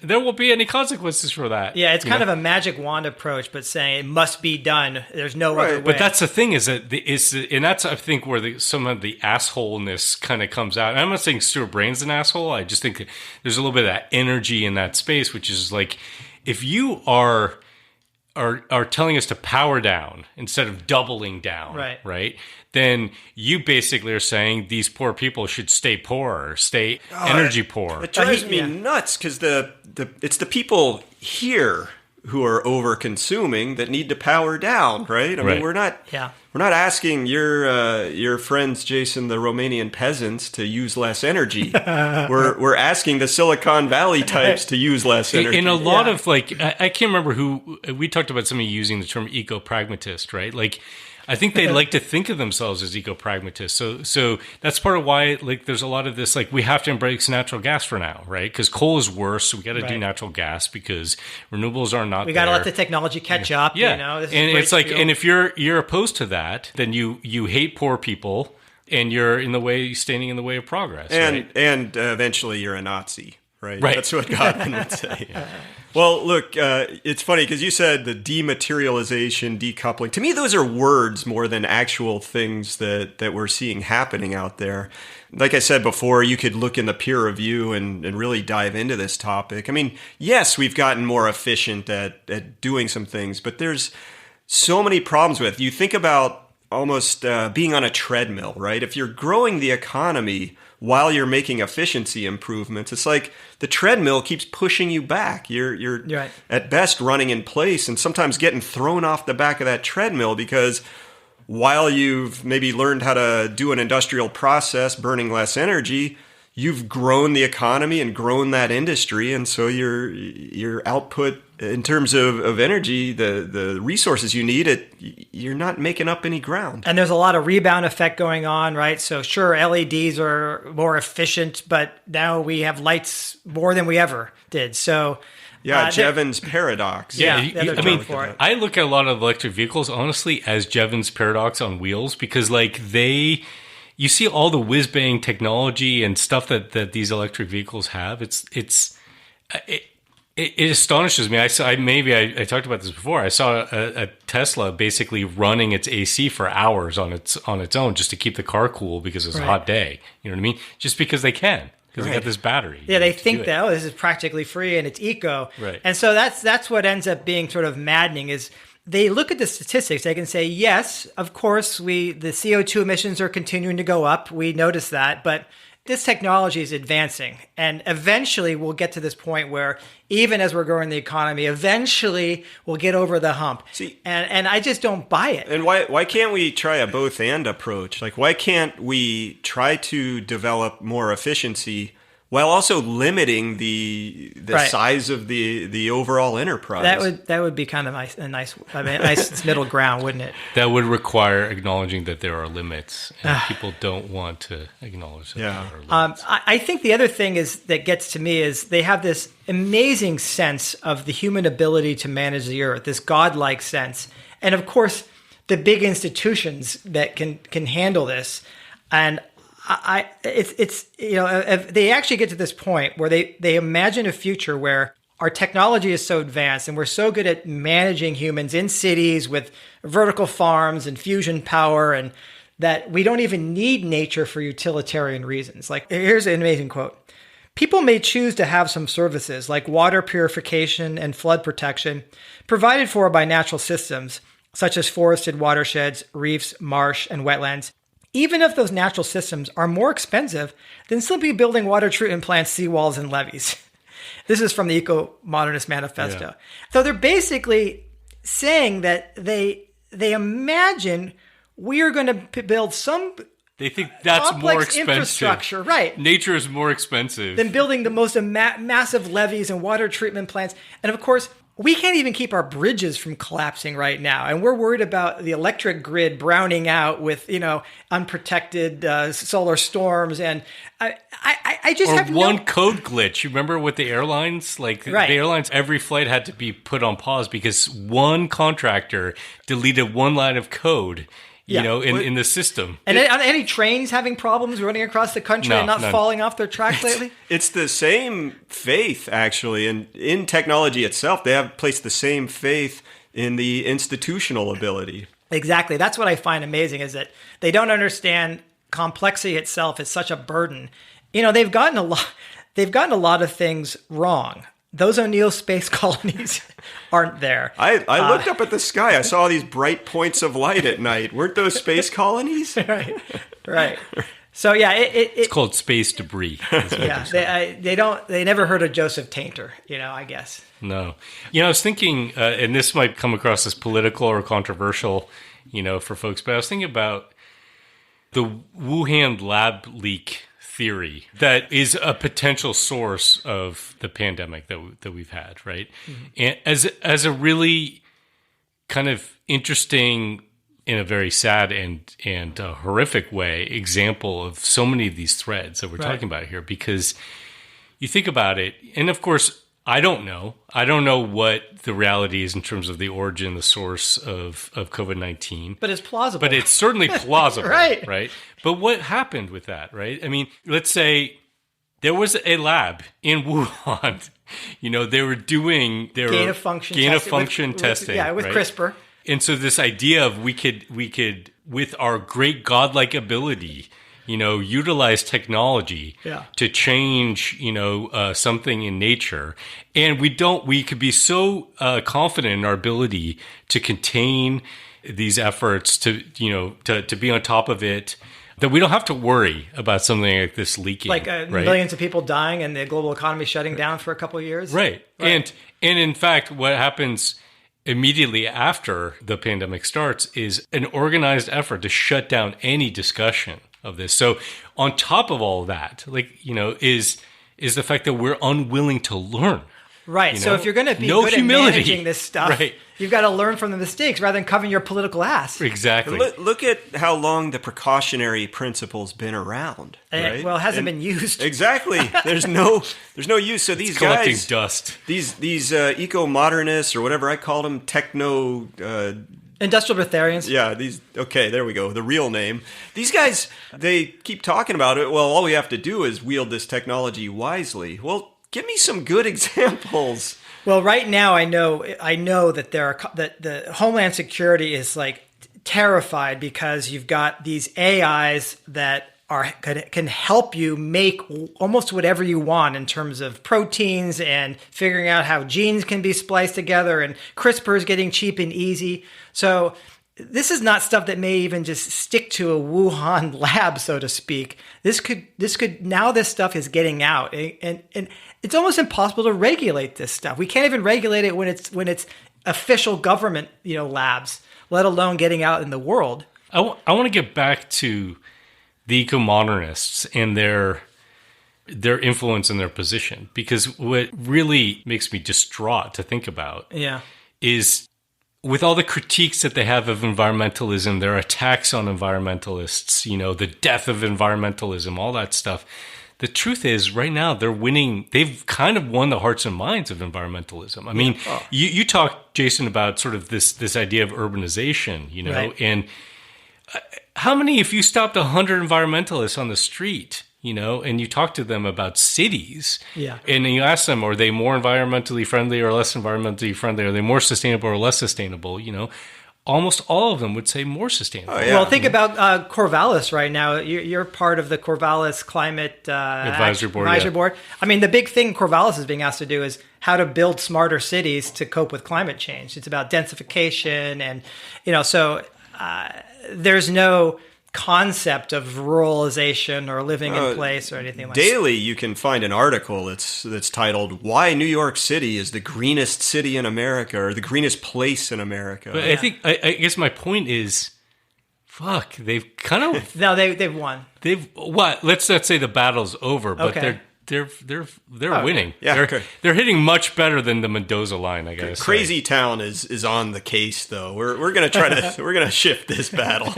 there won't be any consequences for that. Yeah, it's kind of a magic wand approach, but saying it must be done. There's no other way. But that's the thing and that's, I think, where some of the assholeness kind of comes out. And I'm not saying Stuart Brain's an asshole. I just think that there's a little bit of that energy in that space, which is like, if you are telling us to power down instead of doubling down, right? Then you basically are saying these poor people should stay poor, stay energy poor. It drives me nuts because it's the people here who are over consuming that need to power down, right? I mean, we're not asking your friends, Jason, the Romanian peasants, to use less energy. we're asking the Silicon Valley types to use less energy. In a lot of I can't remember who we talked about somebody using the term eco-pragmatist, right? Like, I think they like to think of themselves as eco-pragmatists. So that's part of why there's a lot of this, we have to embrace natural gas for now, right? Because coal is worse. So we got to do natural gas because renewables are not. We got to let the technology catch up. Yeah. This and it's like, fuel. and if you're opposed to that, then you hate poor people and you're standing in the way of progress. And eventually you're a Nazi. Right. That's what Godwin would say. Well, look, it's funny because you said the dematerialization, decoupling. To me, those are words more than actual things that we're seeing happening out there. Like I said before, you could look in the peer review and really dive into this topic. I mean, yes, we've gotten more efficient at doing some things, but there's so many problems with it. You think about almost being on a treadmill, right? If you're growing the economy while you're making efficiency improvements, it's like the treadmill keeps pushing you back. You're at best running in place and sometimes getting thrown off the back of that treadmill because while you've maybe learned how to do an industrial process burning less energy, you've grown the economy and grown that industry. And so your output in terms of energy, the resources you need, you're not making up any ground. And there's a lot of rebound effect going on, right? So sure, LEDs are more efficient, but now we have lights more than we ever did. So Jevons paradox. I look at a lot of electric vehicles, honestly, as Jevons paradox on wheels because you see all the whiz-bang technology and stuff that these electric vehicles have. It astonishes me. I talked about this before. I saw a Tesla basically running its AC for hours on its own just to keep the car cool because it's a hot day. You know what I mean? Just because they can. Because they got this battery. Yeah, they think that, this is practically free and it's eco. Right. And so that's what ends up being sort of maddening is they look at the statistics. They can say, yes, of course, the CO2 emissions are continuing to go up. We notice that. But this technology is advancing. And eventually we'll get to this point where even as we're growing the economy, eventually we'll get over the hump. See, and I just don't buy it. And why can't we try a both and approach? Why can't we try to develop more efficiency while also limiting the size of the overall enterprise? That would be kind of a nice middle ground, wouldn't it? That would require acknowledging that there are limits, and people don't want to acknowledge that there are limits. I think the other thing that gets to me is they have this amazing sense of the human ability to manage the earth, this godlike sense, and of course the big institutions that can handle this, and if they actually get to this point where they imagine a future where our technology is so advanced and we're so good at managing humans in cities with vertical farms and fusion power and that we don't even need nature for utilitarian reasons. Like, here's an amazing quote. People may choose to have some services like water purification and flood protection provided for by natural systems, such as forested watersheds, reefs, marsh, and wetlands, even if those natural systems are more expensive than simply building water treatment plants, seawalls, and levees. This is from the Eco-Modernist Manifesto. Yeah. So they're basically saying that they imagine we are going to build some They think that's more expensive. Infrastructure, right. Nature is more expensive than building the most massive levees and water treatment plants. And of course, we can't even keep our bridges from collapsing right now. And we're worried about the electric grid browning out with, unprotected solar storms. And I just have one code glitch. You remember with the airlines? Like the airlines, every flight had to be put on pause because one contractor deleted one line of code. In the system. And any trains having problems running across the country and not falling off their tracks lately? It's the same faith, actually. And in technology itself, they have placed the same faith in the institutional ability. Exactly. That's what I find amazing is that they don't understand complexity itself is such a burden. They've gotten a lot of things wrong. Those O'Neill space colonies aren't there. I looked up at the sky. I saw these bright points of light at night. Weren't those space colonies? Right. So yeah, it's called space debris. Yeah, they never heard of Joseph Tainter. I guess. No, I was thinking, and this might come across as political or controversial, for folks, but I was thinking about the Wuhan lab leak theory that is a potential source of the pandemic that we've had, right? Mm-hmm. And as a really kind of interesting, in a very sad and horrific way, example of so many of these threads that we're talking about here, because you think about it, and of course, I don't know what the reality is in terms of the origin, the source of COVID-19. But it's plausible. But it's certainly plausible, right? But what happened with that, right? I mean, let's say there was a lab in Wuhan. They were doing their gain of function testing. With CRISPR. And so this idea of we could with our great godlike ability, utilize technology to change, something in nature. And we could be so confident in our ability to contain these efforts, to be on top of it, that we don't have to worry about something like this leaking. Like millions of people dying and the global economy shutting down for a couple of years. Right. And in fact, what happens immediately after the pandemic starts is an organized effort to shut down any discussion of this. So on top of all of that, is the fact that we're unwilling to learn. Right. So if you're going to be good at managing this stuff, you've got to learn from the mistakes rather than covering your political ass. Exactly. Look at how long the precautionary principle's been around. Right? Well, it hasn't been used. Exactly. There's no use. So these collecting guys, dust. These eco-modernists or whatever I called them, Industrial breatharians. Yeah, there we go, the real name. These guys, they keep talking about it. Well, all we have to do is wield this technology wisely. Well, give me some good examples. Well, right now I know that that the Homeland Security is terrified because you've got these AIs that can help you make almost whatever you want in terms of proteins and figuring out how genes can be spliced together, and CRISPR is getting cheap and easy. So this is not stuff that may even just stick to a Wuhan lab, so to speak. This could now this stuff is getting out, and it's almost impossible to regulate this stuff. We can't even regulate it when it's official government labs, let alone getting out in the world. I want to get back to the eco-modernists and their influence and their position, because what really makes me distraught to think about is with all the critiques that they have of environmentalism, their attacks on environmentalists, the death of environmentalism, all that stuff. The truth is, right now, they're winning. They've kind of won the hearts and minds of environmentalism. I mean, you talked, Jason, about sort of this idea of urbanization, and how many, if you stopped 100 environmentalists on the street, and you talk to them about cities, and you ask them, are they more environmentally friendly or less environmentally friendly? Are they more sustainable or less sustainable? almost all of them would say more sustainable. Oh, yeah. Well, think about Corvallis right now. You're part of the Corvallis Climate Advisory Board. I mean, the big thing Corvallis is being asked to do is how to build smarter cities to cope with climate change. It's about densification, and so there's no concept of ruralization or living in place or anything like that. Daily, you can find an article that's titled "Why New York City is the Greenest City in America" or the greenest place in America. But I guess my point is, fuck, they've kind of No, they've won. Let's not say the battle's over, but Okay. they're winning. Yeah, they're hitting much better than the Mendoza line, I guess. Crazy Town is on the case, though. We're gonna try to we're gonna shift this battle.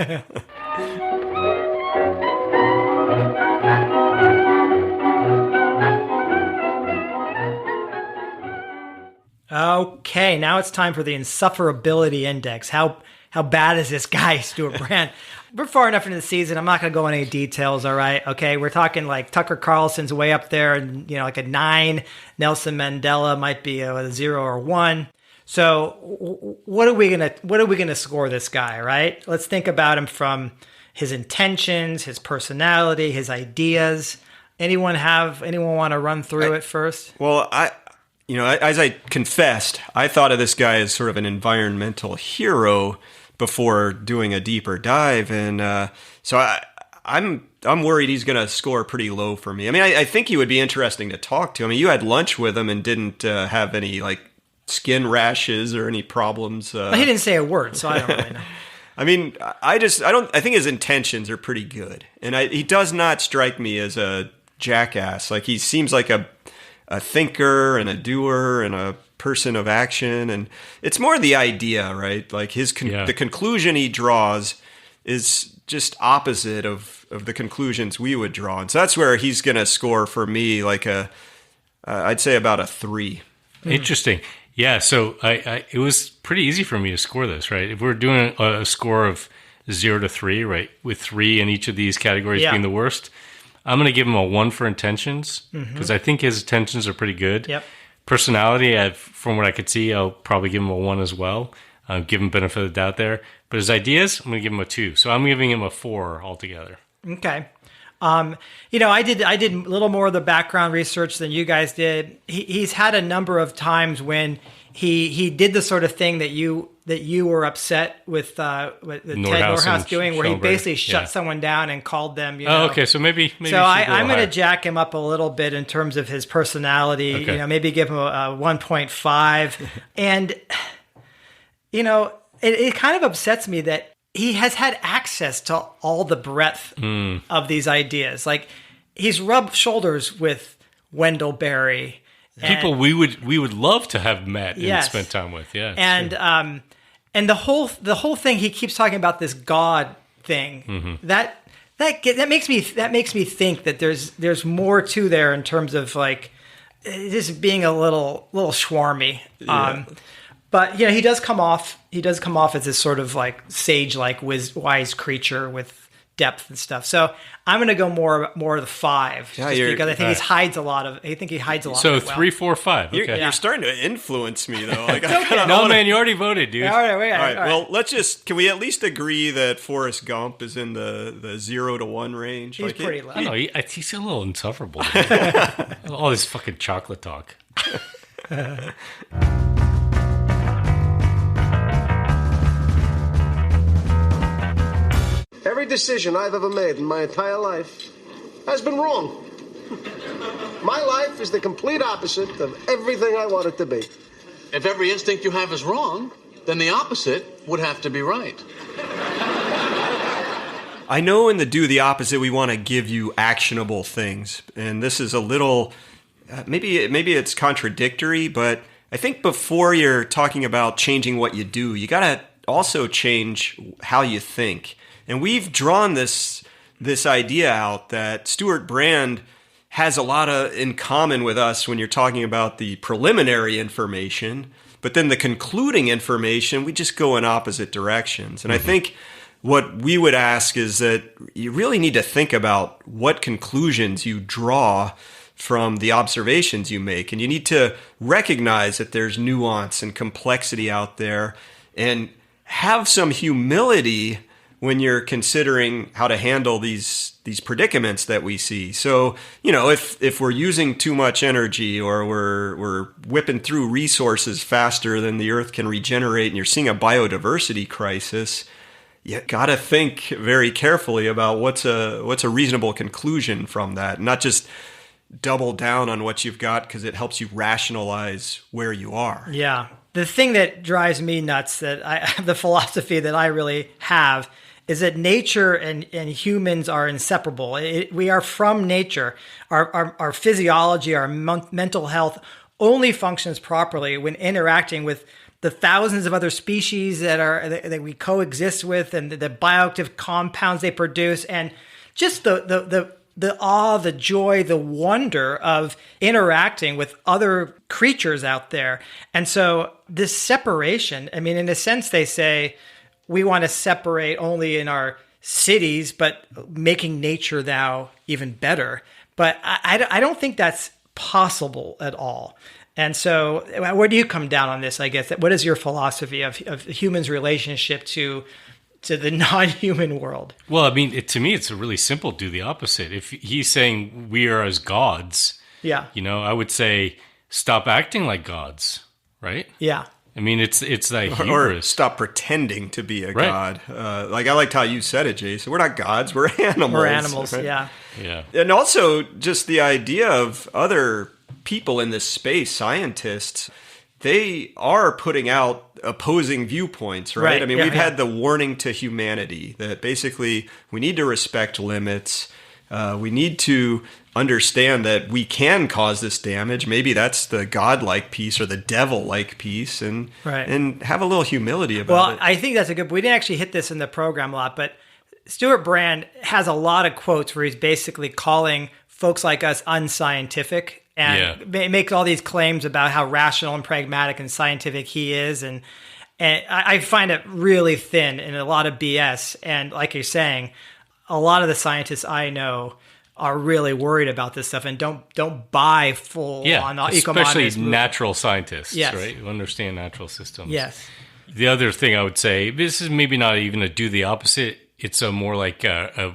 Okay, now it's time for the insufferability index. How bad is this guy, Stuart Brand? We're far enough into the season. I'm not going to go into any details, all right? Okay, we're talking like Tucker Carlson's way up there, and like a 9. Nelson Mandela might be a 0 or 1. So what are we gonna score this guy, right? Let's think about him from his intentions, his personality, his ideas. Anyone want to run through it first? Well, as I confessed, I thought of this guy as sort of an environmental hero before doing a deeper dive, and so I'm worried he's going to score pretty low for me. I mean, I think he would be interesting to talk to. I mean, you had lunch with him and didn't have any like skin rashes or any problems. He didn't say a word, so I don't really know. I mean, I think his intentions are pretty good, and he does not strike me as a jackass. Like, he seems like a thinker and a doer and a person of action, and it's more the idea, right? Like the conclusion he draws is just opposite of the conclusions we would draw, and so that's where he's going to score for me like I'd say about a 3. Interesting. Yeah, so it was pretty easy for me to score this, right? If we're doing a score of 0 to 3, right, with 3 in each of these categories being the worst, I'm going to give him a 1 for intentions, because I think his intentions are pretty good. Yep. Personality, from what I could see, I'll probably give him a 1 as well. Give him benefit of the doubt there. But his ideas, I'm going to give him a 2. So I'm giving him a 4 altogether. Okay. I did a little more of the background research than you guys did. He's had a number of times when he did the sort of thing that you were upset with Ted Nordhaus doing, where he basically shut someone down and called them. Oh, okay. So maybe. So I'm going to jack him up a little bit in terms of his personality. Okay. Maybe give him a 1.5. And it kind of upsets me that he has had access to all the breadth of these ideas. Like, he's rubbed shoulders with Wendell Berry. People we would love to have met and spent time with. Yeah. And the whole thing, he keeps talking about this God thing. That makes me think that there's more to there in terms of like just being a little schwarmy. Yeah. But he does come off as this sort of like sage-like wise creature with depth and stuff. So I'm going to go more of the 5, because I think he hides a lot of. I think he hides a lot. So 3, 4, 5. Okay. You're starting to influence me, though. Like, man, you already voted, dude. All right. Well, can we at least agree that Forrest Gump is in the 0 to 1 range? He's pretty low. I don't know. He's a little insufferable. All this fucking chocolate talk. Every decision I've ever made in my entire life has been wrong. My life is the complete opposite of everything I want it to be. If every instinct you have is wrong, then the opposite would have to be right. I know in the do the opposite, we want to give you actionable things. And this is a little, maybe it's contradictory, but I think before you're talking about changing what you do, you got to also change how you think. And we've drawn this idea out that Stuart Brand has a lot in common with us when you're talking about the preliminary information, but then the concluding information, we just go in opposite directions. And I think what we would ask is that you really need to think about what conclusions you draw from the observations you make. And you need to recognize that there's nuance and complexity out there, and have some humility when you're considering how to handle these predicaments that we see. So, if we're using too much energy, or we're whipping through resources faster than the Earth can regenerate, and you're seeing a biodiversity crisis, you got to think very carefully about what's a reasonable conclusion from that, not just double down on what you've got because it helps you rationalize where you are. Yeah. The thing that drives me nuts, the philosophy that I really have, is that nature and humans are inseparable. We are from nature. Our physiology, our mental health only functions properly when interacting with the thousands of other species that we coexist with, and the bioactive compounds they produce, and just the awe, the joy, the wonder of interacting with other creatures out there. And so this separation, I mean, in a sense, they say we want to separate only in our cities, but making nature now even better. But I don't think that's possible at all. And so where do you come down on this, I guess? What is your philosophy of humans' relationship to the non-human world? Well, I mean, to me, it's really simple. Do the opposite. If he's saying we are as gods, I would say stop acting like gods, right? Yeah. I mean, it's like hubris. Or stop pretending to be a god. I liked how you said it, Jason. We're not gods. We're animals. We're animals, right? Yeah. And also just the idea of other people in this space, scientists, they are putting out opposing viewpoints, right? I mean, we've had the warning to humanity that basically we need to respect limits. We need to understand that we can cause this damage. Maybe that's the godlike piece or the devil-like piece, and have a little humility about it. Well, I think that's a good. We didn't actually hit this in the program a lot, but Stuart Brand has a lot of quotes where he's basically calling folks like us unscientific, and makes all these claims about how rational and pragmatic and scientific he is, and I find it really thin and a lot of BS. And like you're saying, a lot of the scientists I know are really worried about this stuff and don't buy full on especially Ecomodernists natural scientists, yes. right? Who understand natural systems. Yes. The other thing I would say, this is maybe not even a do the opposite. It's a more like a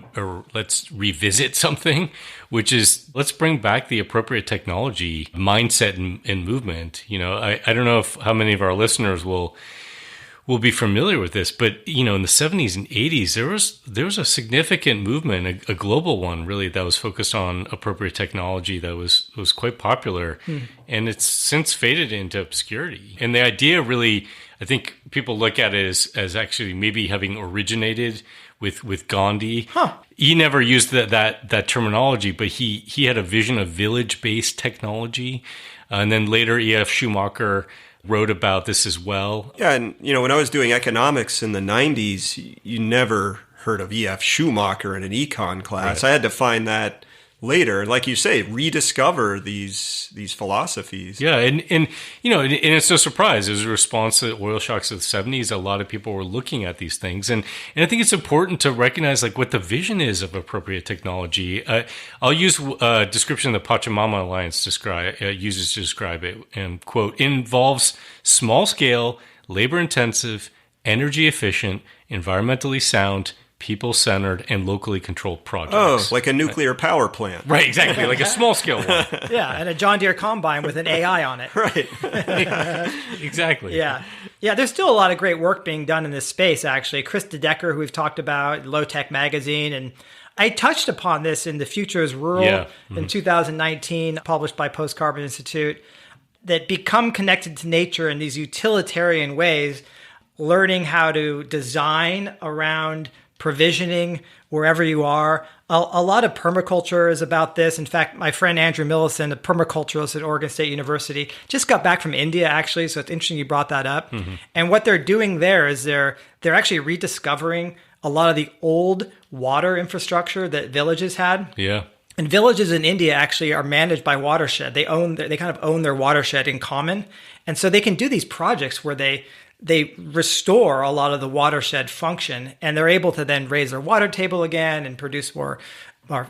let's revisit something, which is let's bring back the appropriate technology mindset and movement. I don't know how many of our listeners will be familiar with this, but in the 70s and 80s, there was a significant movement, a global one really, that was focused on appropriate technology that was quite popular, and it's since faded into obscurity. And the idea really, I think people look at it as actually maybe having originated with Gandhi. He never used that terminology, but he had a vision of village-based technology, and then later E.F. Schumacher wrote about this as well. Yeah, and when I was doing economics in the 90s, you never heard of E.F. Schumacher in an econ class. Right. I had to find that later, like you say, rediscover these philosophies. Yeah, and it's no surprise. As a response to the oil shocks of the 70s, a lot of people were looking at these things, and I think it's important to recognize what the vision is of appropriate technology. I'll use a description the Pachamama Alliance uses to describe it, and quote, involves small-scale, labor-intensive, energy-efficient, environmentally sound, people-centered, and locally controlled projects. Oh, like a nuclear power plant. Right, exactly, like a small-scale one. Yeah, and a John Deere combine with an AI on it. Right. Exactly. Yeah, there's still a lot of great work being done in this space, actually. Chris DeDecker, who we've talked about, Low Tech Magazine, and I touched upon this in The Future is Rural in 2019, published by Post Carbon Institute, that become connected to nature in these utilitarian ways, learning how to design around provisioning wherever you are. A lot of permaculture is about this. In fact, my friend Andrew Millison, a permaculturalist at Oregon State University, just got back from India, actually, so it's interesting you brought that up. Mm-hmm. And what they're doing there is they're actually rediscovering a lot of the old water infrastructure that villages had. Yeah. And villages in India actually are managed by watershed. They kind of own their watershed in common. And so they can do these projects where they restore a lot of the watershed function, and they're able to then raise their water table again and produce more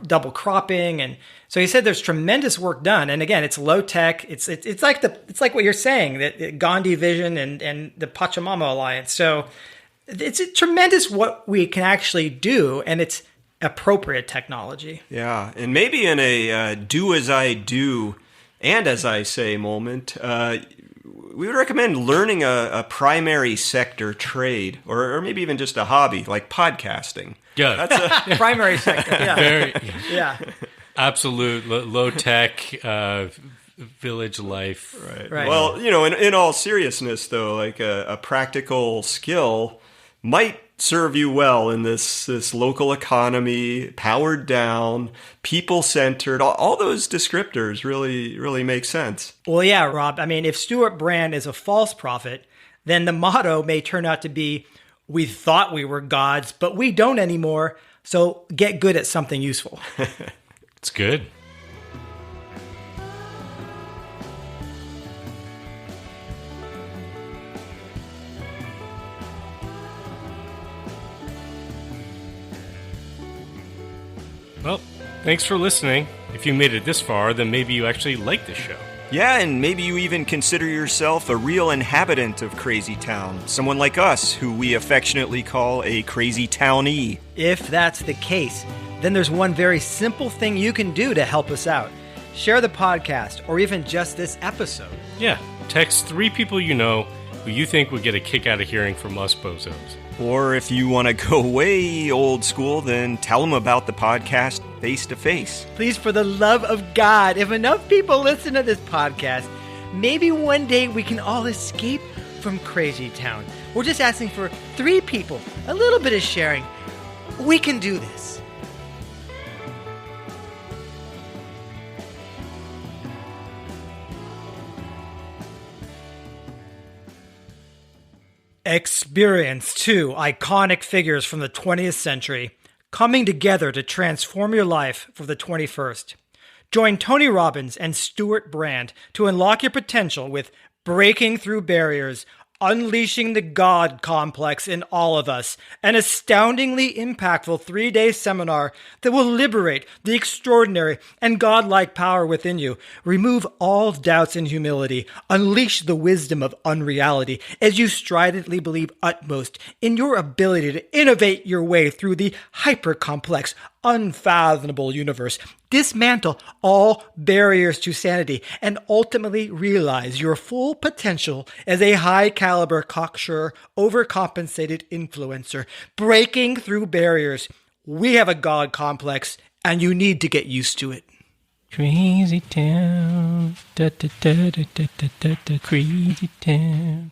double cropping. And so he said there's tremendous work done. And again, it's low tech. It's like what you're saying, that Gandhi vision and the Pachamama Alliance. So It's tremendous what we can actually do, and it's appropriate technology. Yeah, and maybe in a do as I do and as I say moment, we would recommend learning a primary sector trade, or maybe even just a hobby like podcasting. Yeah, that's primary sector. Yeah, yeah, absolute low tech village life. Right. Well, in all seriousness, though, like a practical skill might serve you well in this local economy, powered down, people-centered. All those descriptors really make sense. Well, yeah, Rob. I mean, if Stewart Brand is a false prophet, then the motto may turn out to be, we thought we were gods, but we don't anymore, so get good at something useful. It's good. Well, thanks for listening. If you made it this far, then maybe you actually like this show. Yeah, and maybe you even consider yourself a real inhabitant of Crazy Town. Someone like us, who we affectionately call a Crazy Townee. If that's the case, then there's one very simple thing you can do to help us out. Share the podcast, or even just this episode. Yeah, text 3 people you know who you think would get a kick out of hearing from us bozos. Or if you want to go way old school, then tell them about the podcast face to face. Please, for the love of God, if enough people listen to this podcast, maybe one day we can all escape from Crazy Town. We're just asking for 3 people, a little bit of sharing. We can do this. Experience 2 iconic figures from the 20th century coming together to transform your life for the 21st. Join Tony Robbins and Stewart Brand to unlock your potential with Breaking Through Barriers, Unleashing the God Complex in All of Us, an astoundingly impactful 3-day seminar that will liberate the extraordinary and godlike power within you, remove all doubts and humility, unleash the wisdom of unreality as you stridently believe utmost in your ability to innovate your way through the hyper-complex, unfathomable universe, dismantle all barriers to sanity, and ultimately realize your full potential as a high-caliber, cocksure, overcompensated influencer. Breaking through barriers. We have a God complex, and you need to get used to it. Crazy town, da da da da da da da, crazy town.